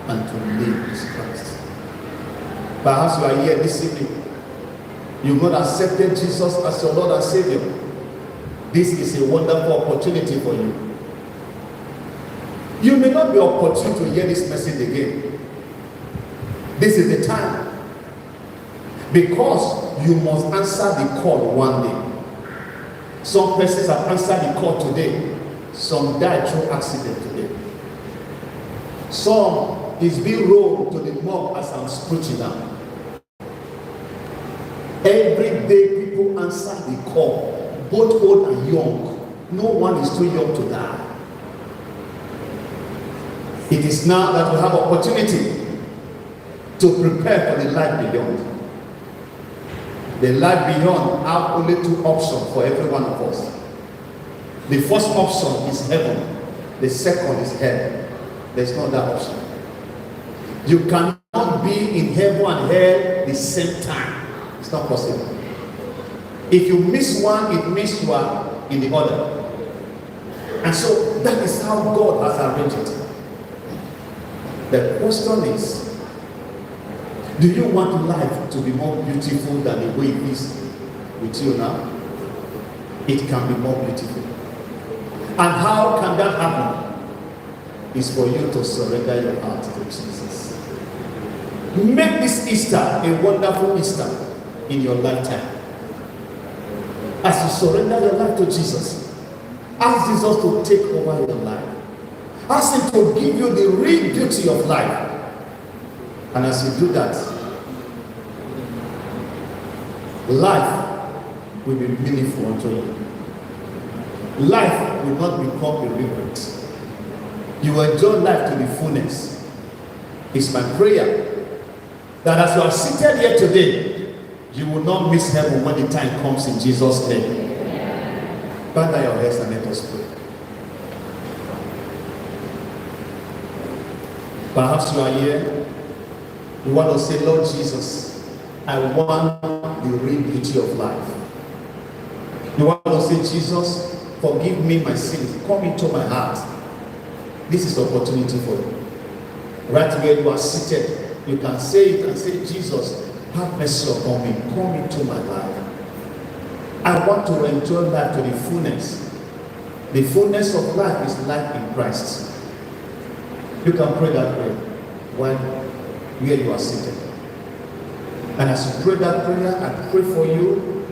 and to live is Christ. Perhaps you are here this evening. You've not accepted Jesus as your Lord and Savior. This is a wonderful opportunity for you. You may not be opportune to hear this message again. This is the time. Because you must answer the call one day. Some persons have answered the call today. Some died through accident today. Some is being rolled to the morgue as I'm preaching now. Every day people answer the call, both old and young. No one is too young to die. It is now that we have opportunity to prepare for the life beyond. The life beyond have only two options for every one of us. The first option is heaven. The second is hell. There's no other option. You cannot be in heaven and hell the same time. It's not possible. If you miss one, it means you are in the other. And so that is how God has arranged it. The question is, do you want life to be more beautiful than the way it is with you now? It can be more beautiful. And how can that happen? is for you to surrender your heart to Jesus. Make this Easter a wonderful Easter in your lifetime. As you surrender your life to Jesus, ask Jesus to take over your life. Ask him to give you the real beauty of life. And as you do that, life will be meaningful unto you. Life will not become irreverent. You will enjoy life to the fullness. It's my prayer that as you are seated here today, you will not miss heaven when the time comes in Jesus' name. Bow down your heads and let us pray. Perhaps you are here, you want to say, Lord Jesus, I want the real beauty of life. You want to say, Jesus, forgive me my sins, come into my heart. This is the opportunity for you. Right where you are seated, you can say it and say, Jesus, have mercy upon me, come into my life. I want to enjoy life to the fullness. The fullness of life is life in Christ. You can pray that prayer where you are seated. And as you pray that prayer, I pray for you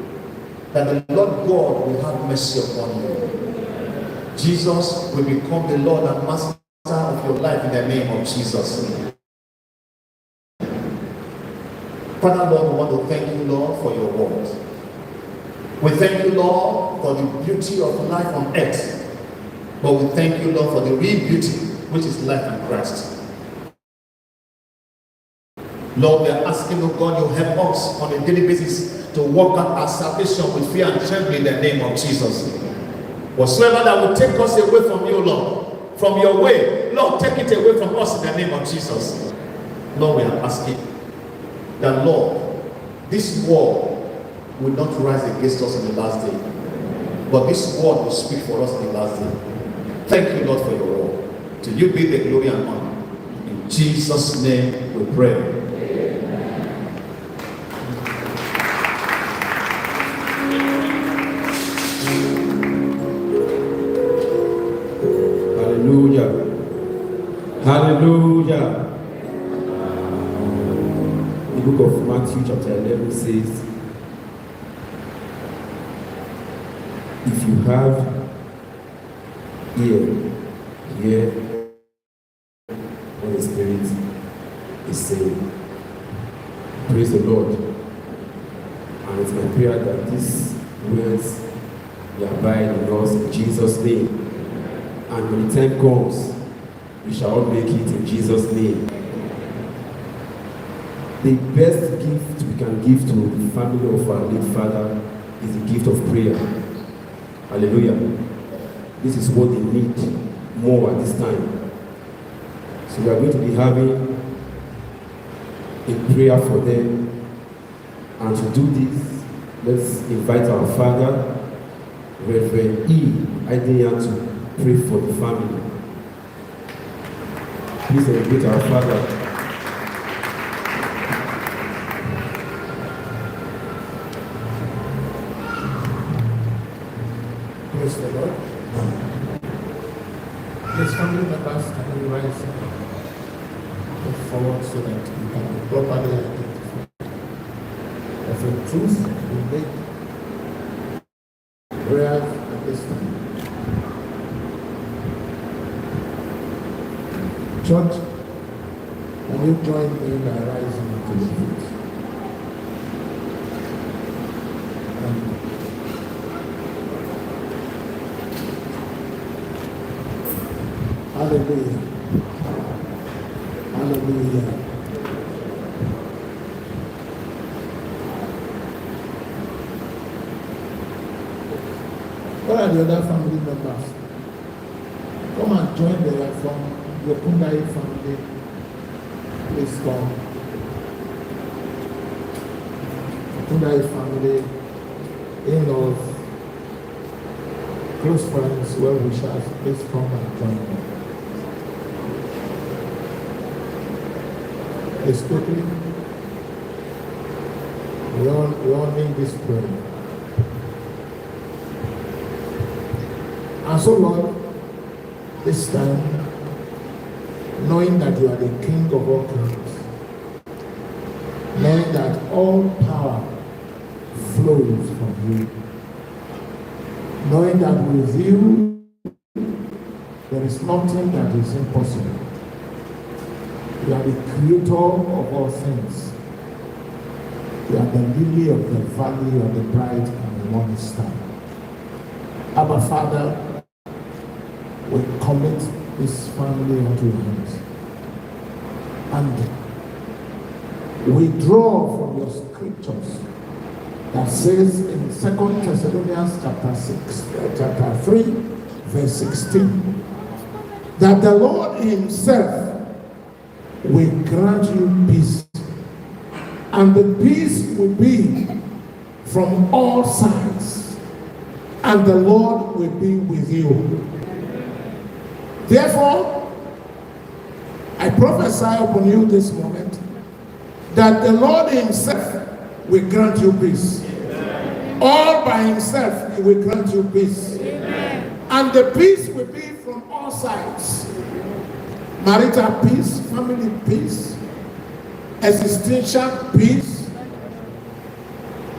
that the Lord God will have mercy upon you. Jesus will become the Lord and Master of your life in the name of Jesus. Father, Lord, we want to thank you, Lord, for your word. We thank you, Lord, for the beauty of life on earth. But we thank you, Lord, for the real beauty, which is life in Christ. Lord, we are asking, oh God, you help us on a daily basis to walk out our salvation with fear and trembling in the name of Jesus. Whatsoever that will take us away from you, Lord, from your way, Lord, take it away from us in the name of Jesus. Lord, we are asking that, Lord, this war will not rise against us in the last day, but this word will speak for us in the last day. Thank you, Lord, for your word. To you be the glory and honor. In Jesus' name we pray. Hallelujah. Hallelujah. The book of Matthew chapter 11 says, if you have ear, hear what the Spirit is saying. Praise the Lord. And it's my prayer that these words will abide in us in Jesus' name. And when the time comes, we shall all make it in Jesus' name. The best gift we can give to the family of our late father is the gift of prayer. Hallelujah. This is what they need more at this time. So we are going to be having a prayer for them. And to do this, let's invite our father, Reverend E. Idean, to pray for the family. Please invite our father. Praise the Lord. Please, family members, can you rise forward so that you can be properly identified? As a truth, we make prayers at this time. Church, can you join me by rising to the feet? Hallelujah. Hallelujah. Where are the other family members? Come and join them from your Kundai family. Please come. Kundai family, in-laws, close friends, well wishers, please come and join them. Let's quickly. We all need this prayer. And so, Lord, this time knowing that you are the King of all kings, knowing that all power flows from you, knowing that with you there is nothing that is impossible. You are the creator of all things. You are the lily of the valley, you are the bright and the morning star. Abba Father, we commit this family into your hands. And we draw from your scriptures that says in 2 Thessalonians chapter 3, verse 16, that the Lord himself will grant you peace. And the peace will be from all sides. And the Lord will be with you. Therefore, I prophesy upon you this moment that the Lord himself will grant you peace. Amen. All by himself, he will grant you peace. Amen. And the peace will be from all sides. Marital peace, family peace, existential peace,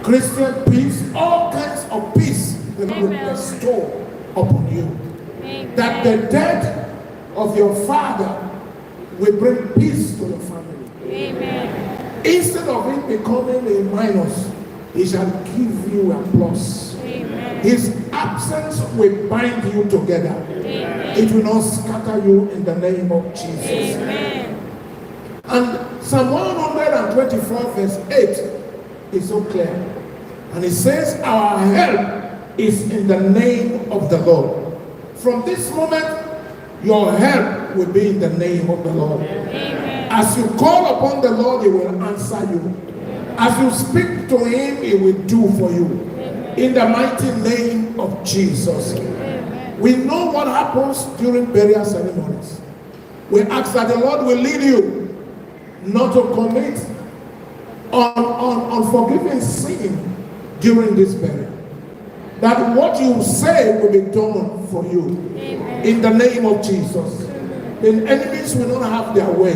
Christian peace, all kinds of peace the Lord will bestow upon you. Amen. That the death of your father will bring peace to your family. Amen. Instead of it becoming a minus, he shall give you a plus. Amen. His absence will bind you together. Amen. It will not scatter you in the name of Jesus. Amen. And Psalm 124 verse 8 is so clear. And it says, our help is in the name of the Lord. From this moment, your help will be in the name of the Lord. Amen. As you call upon the Lord, he will answer you. As you speak to him, he will do for you. Amen. In the mighty name of Jesus. Amen. We know what happens during burial ceremonies. We ask that the Lord will lead you not to commit unforgiving sin during this burial. That what you say will be done for you. Amen. In the name of Jesus. The enemies will not have their way.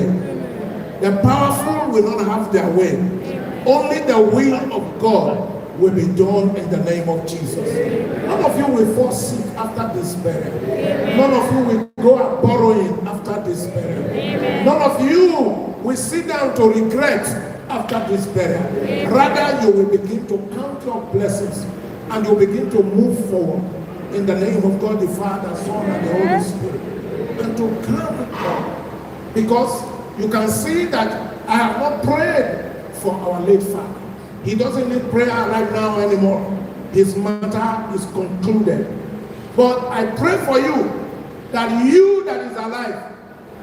The powerful will not have their way. Only the will of God will be done in the name of Jesus. None of you will fall sick after this burial. None of you will go out borrowing after this burial. None of you will sit down to regret after this burial. Rather, you will begin to count your blessings and you begin to move forward in the name of God the Father, Son, and the Holy Spirit. And to come with God. Because you can see that I have not prayed for our late father. He doesn't need prayer right now anymore. His matter is concluded. But I pray for you that you that is alive,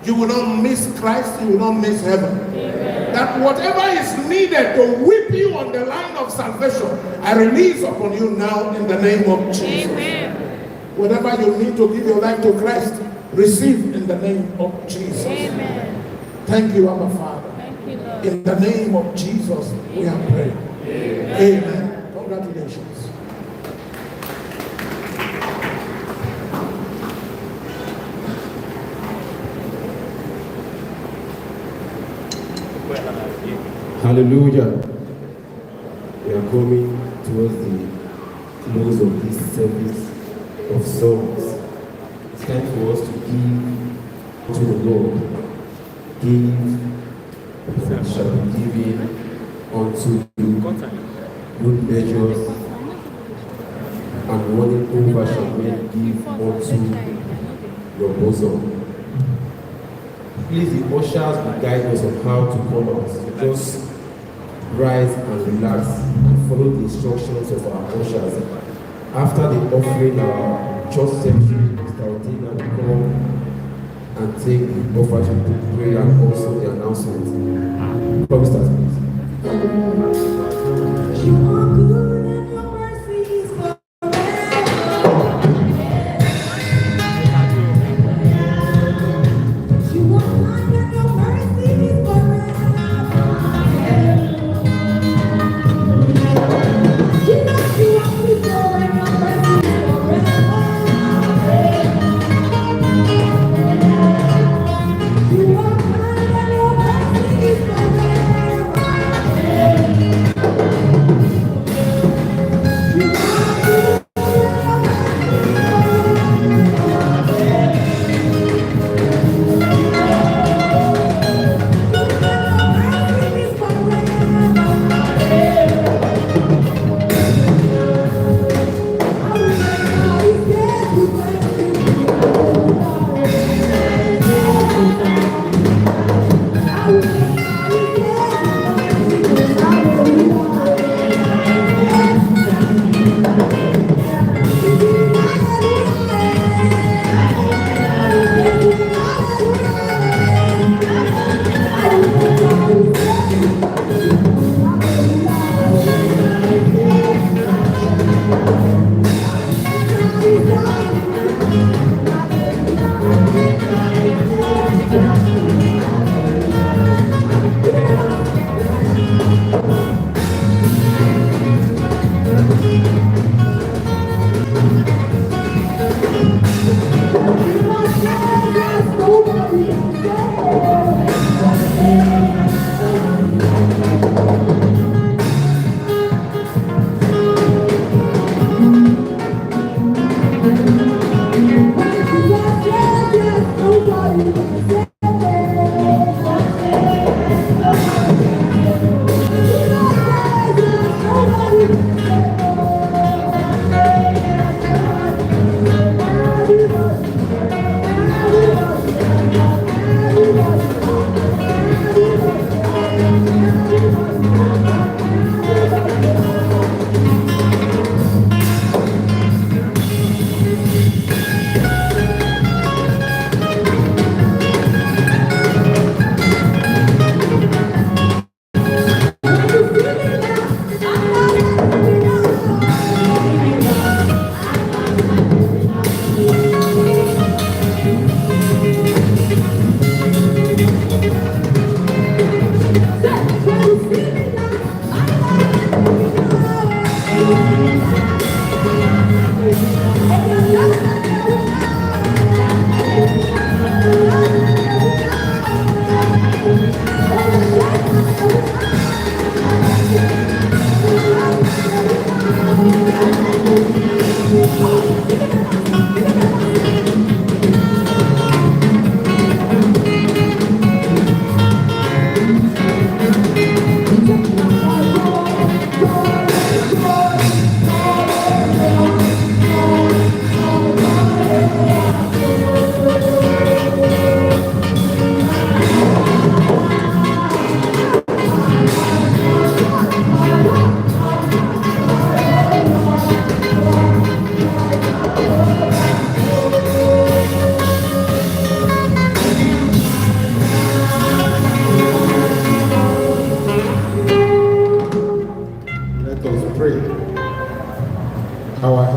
you will not miss Christ, you will not miss heaven. Amen. That whatever is needed to whip you on the line of salvation, I release upon you now in the name of Jesus. Amen. Whatever you need to give your life to Christ, receive in the name of Jesus. Amen. Thank you, Abba Father. Thank you, Lord. In the name of Jesus, we have prayed. Amen. Amen. Congratulations. Hallelujah. We are coming towards the close of this service of songs. It's time for us to give to the Lord. Give, and shall be given unto you. Good measures and running over shall men give unto your bosom. Please, the ushers will guide us on how to come out. Just rise and relax and follow the instructions of our ushers. After the offering, our church secretary, Mr. Ortega, will come and take the offering to prayer and also the announcement. Come, Mr. Please. You are good and your mercy is forever.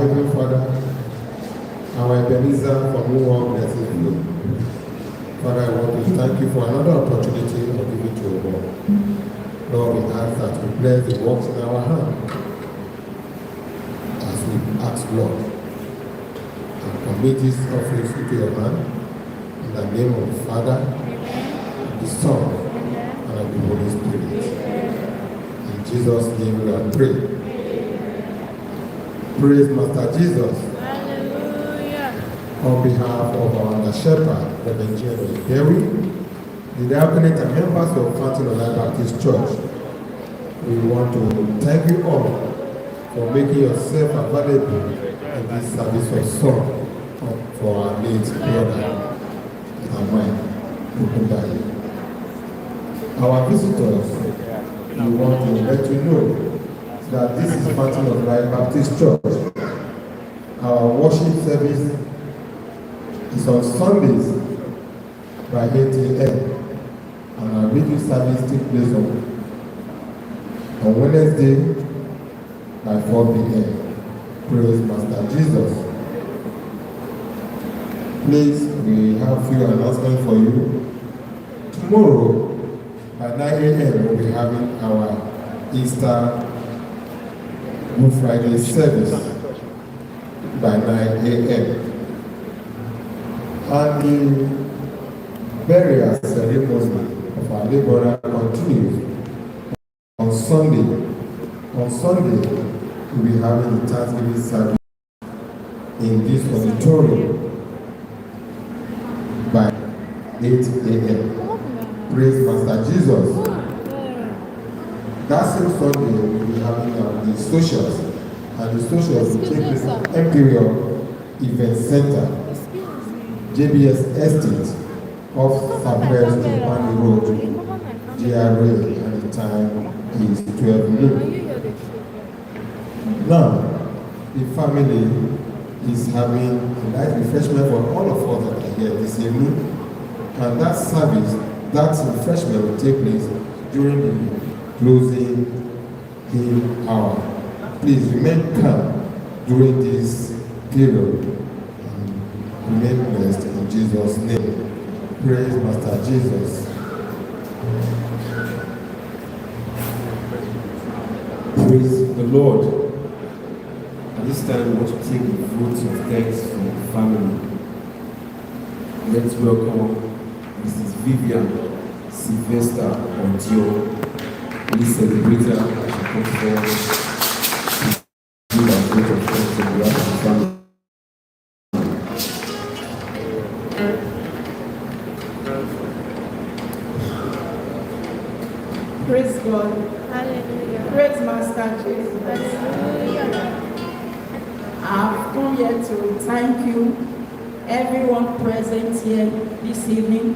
Heavenly Father, our Ebenezer from whom all blessings flow. Father, I want to thank you for another opportunity of giving to your work. Lord, we ask that you bless the works in our hand as we ask, Lord, and commit this offerings into your hand in the name of the Father, the Son, and of the Holy Spirit. In Jesus' name we are praying. Praise Master Jesus. Hallelujah. On behalf of our under shepherd, Reverend James Perry, the diaconate and members of Fountain of Life Baptist Church, we want to thank you all for making yourself available in this service of song for our late brother and mine, Okundaye. Our visitors, we want to let you know that this is Fountain of Life Baptist Church. Our worship service is on Sundays by 8 a.m. and our reading service takes place on Wednesday by 4 p.m. Praise Master Jesus. Please, we have a few announcements for you. Tomorrow by 9 a.m. we'll be having our Easter Good Friday service by 9 a.m. And the burial ceremony of our late brother continues on Sunday. On Sunday, we'll be having the Thanksgiving service in this auditorium by 8 a.m. Praise Master Jesus. That same Sunday, we'll be having the socials, and the socials will take place at Imperial Event Center, JBS Estate, off Cypress to Pani Road, GRA, and the time is 12 noon. Now, the family is having a light refreshment for all of us that are here this evening, and that service, that refreshment will take place during the closing in hour. Please remain calm during this period and remain blessed in Jesus' name. Praise Master Jesus. Praise the Lord. At this time, we want to take the fruits of thanks from the family. Let's welcome Mrs. Vivian Sylvester Ontio. Please celebrate her as she comes forward to give a vote of thanks on behalf of the family. Praise God. Hallelujah. Praise Master Jesus. Hallelujah. I've come here to thank you, everyone present here this evening.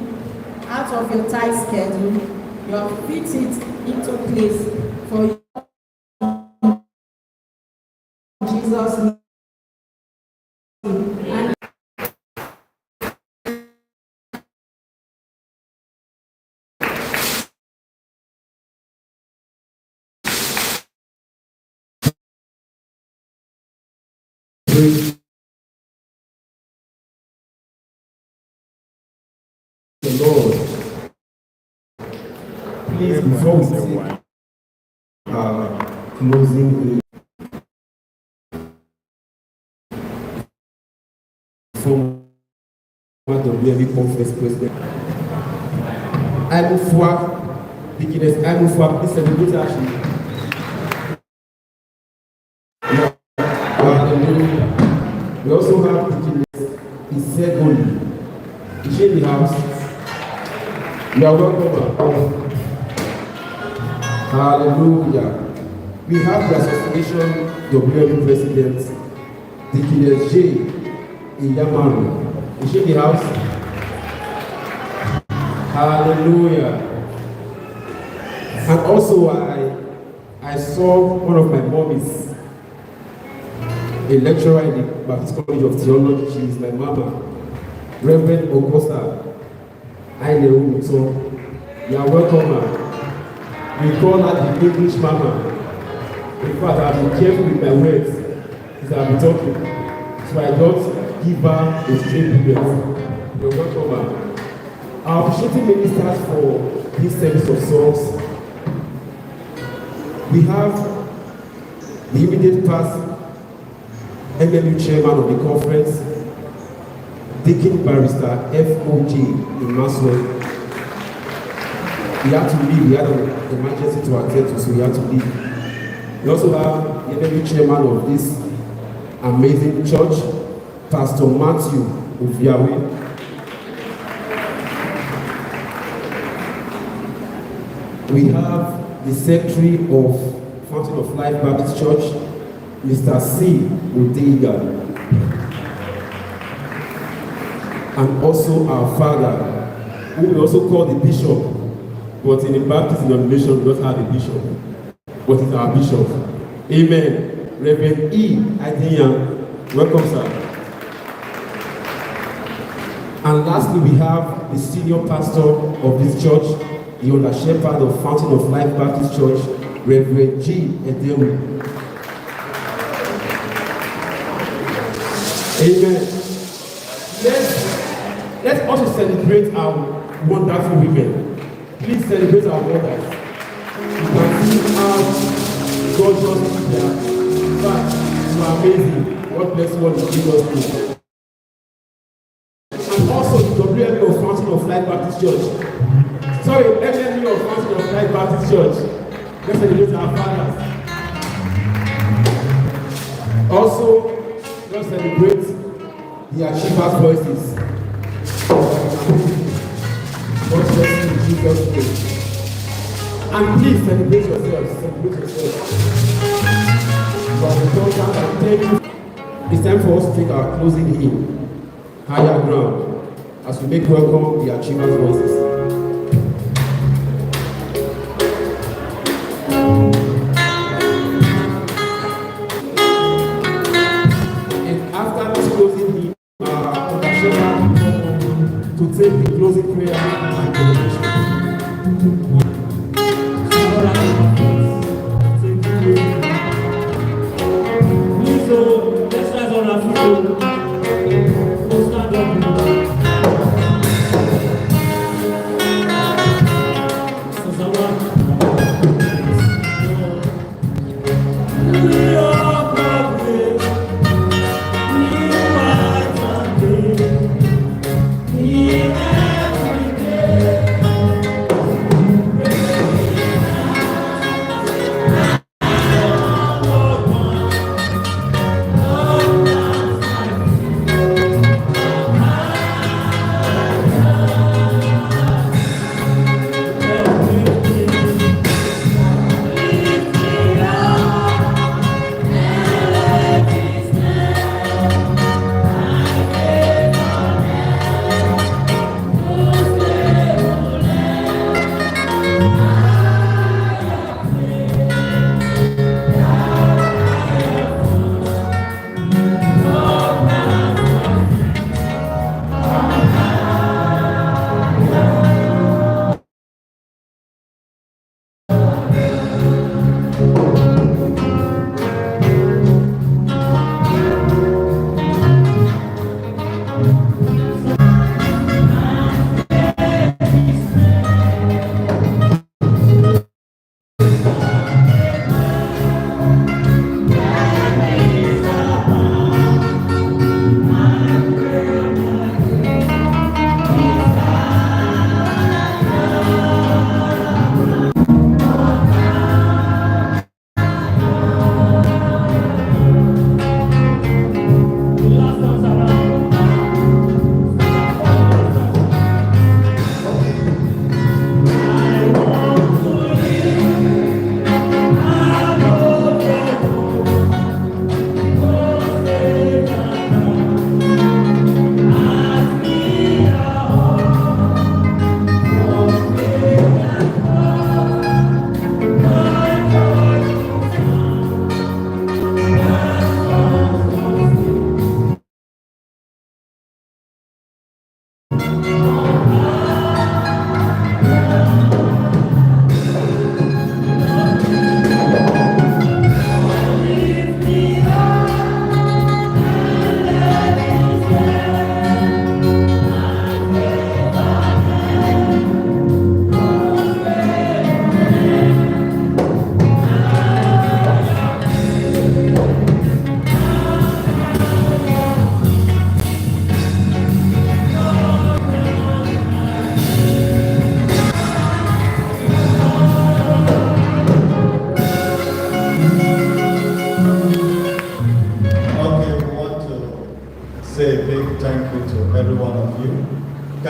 Out of your tight schedule, you have fit it into place for you. In Jesus' name. And Praise the Lord. Please, before we take closing former WME conference president, Aimufua, Deaconess Aimufua, please celebrate her. Hallelujah. We also have Deaconess Isegoli. Is she in the house? You are welcome. Hallelujah. We have the Association WME President, Deaconess J. Iyamaru. Is she in the house? Hallelujah. And also I saw one of my mommies, a lecturer in the Baptist College of Theology. She is my mama, Reverend Okosa Ailewu. So you are welcome, ma'am. We call her the English mama. In fact, I've been careful with my words. since I've been talking. So I don't give her a straight bullet. You're welcome, ma'am. Our appreciating ministers for this service of songs. We have the immediate past MLU chairman of the conference, Deacon Barrister FOJ in Maxwell. He had to leave, he had an emergency to attend to, so he had to leave. We also have the MLU chairman of this amazing church, Pastor Matthew Uviawe. We have the secretary of Fountain of Life Baptist Church, Mr. C. Udeiga, and also our father, who we also call the bishop, but in the Baptist denomination we don't have a bishop, but it's our bishop. Amen. Reverend E. Adiyam, welcome, sir. And lastly, we have the senior pastor of this church, the under shepherd of Fountain of Life Baptist Church, Reverend G. Edewu. Amen. Let's also celebrate our wonderful women. Please celebrate our mothers. You can see how gorgeous they are. In fact, you are amazing. God bless you all in Jesus' name. And also the WMA of Fountain of Life Baptist Church. Sorry, MLU of Fountain of Life Baptist Church. Let's celebrate our fathers. Also, let's celebrate the Achievers' voices. God bless you in Jesus' name. And please celebrate yourselves. Celebrate yourselves. But the program, I thank you. It's time for us to take our closing hymn, Higher Ground, as we make welcome the Achievers' voices. To take the closing prayer and benediction. Please, let's rise on our feet. We'll stand up.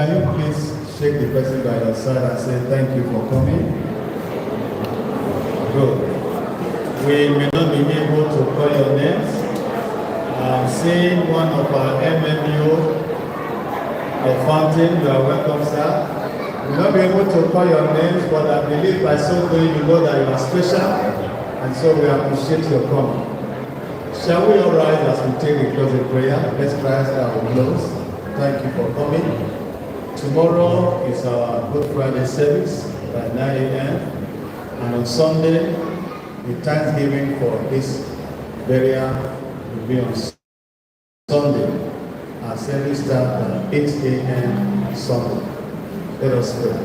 Can you please shake the person by your side and say thank you for coming? Good. We may not be able to call your names. I'm seeing one of our MMU, the fountain. You are welcome, sir. We may not be able to call your names, but I believe by so doing you know that you are special, and so we appreciate your coming. Shall we all rise as we take a closing prayer? Let's rise as we close. Thank you for coming. Tomorrow is our Good Friday service by 9 a.m. And on Sunday, the Thanksgiving for this burial will be on Sunday. Our service starts at 8 a.m. Sunday. Let us pray.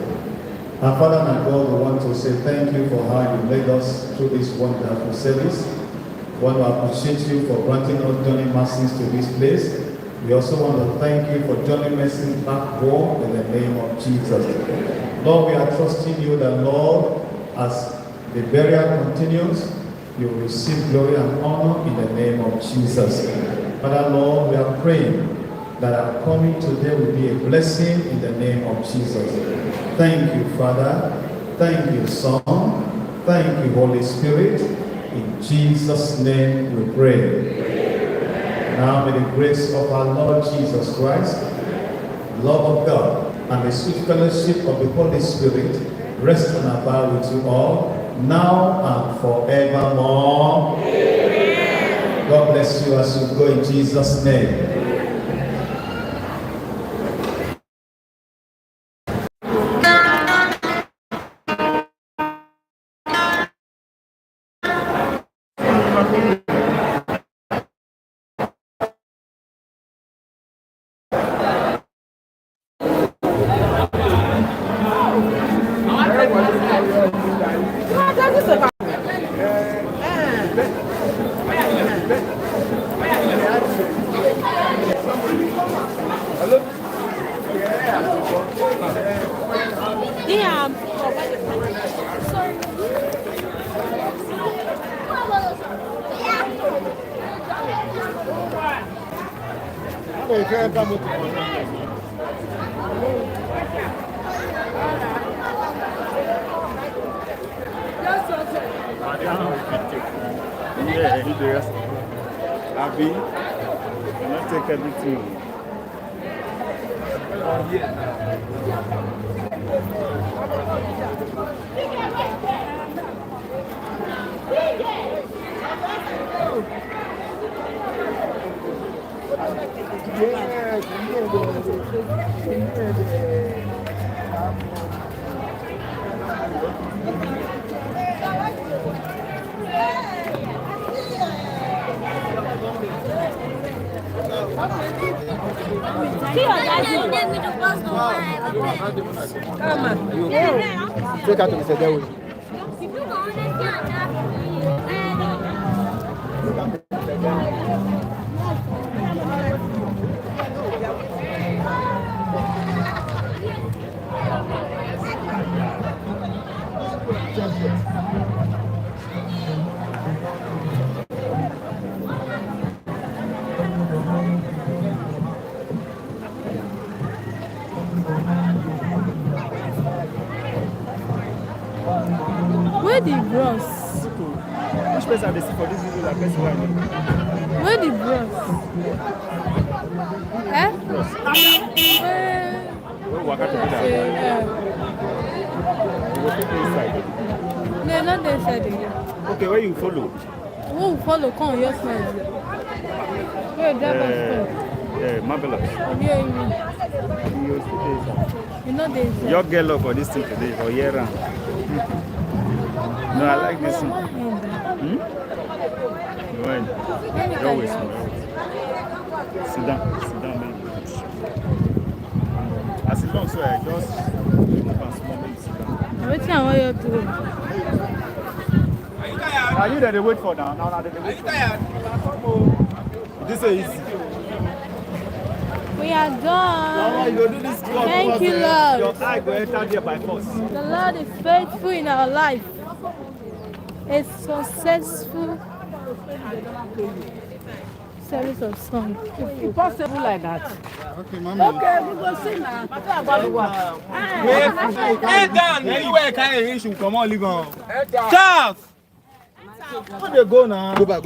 Our Father and God, we want to say thank you for how you led us through this wonderful service. We want to appreciate you for granting us journey mercies to this place. We also want to thank you for journey mercies back home in the name of Jesus. Lord, we are trusting you that, Lord, as the burial continues, you will receive glory and honor in the name of Jesus. Father, Lord, we are praying that our coming today will be a blessing in the name of Jesus. Thank you, Father. Thank you, Son. Thank you, Holy Spirit. In Jesus' name we pray. Now may the grace of our Lord Jesus Christ, love of God, and the sweet fellowship of the Holy Spirit rest and abide with you all, now and forevermore. Amen. God bless you as you go in Jesus' name. Take out to the way. Where the bros? Which place are they see for this video? Like place where? Where the bros? Eh? Where walk out to that? You go take inside. No, not the inside again. Okay, where you follow? Who follow? Come, your friends. Where driver's phone? Marvelous. Yeah, you know the inside. Your girl love for this thing today, for year round. No, I like this one. Right. Always. Sit down, man. As long as I just move and small, sit down. Waiting, I want you to. Are you there to wait for now? No, they wait for now. This is easy. We are done. You go do this club. Thank you, Lord. Your eye go enter there by force. The Lord is faithful in our life. It's successful service of song. It's possible like that. Okay, mama. Okay, we go sing now. Hey, Dan, anywhere can you come on, leave on. Charles! Where they go now? Go back.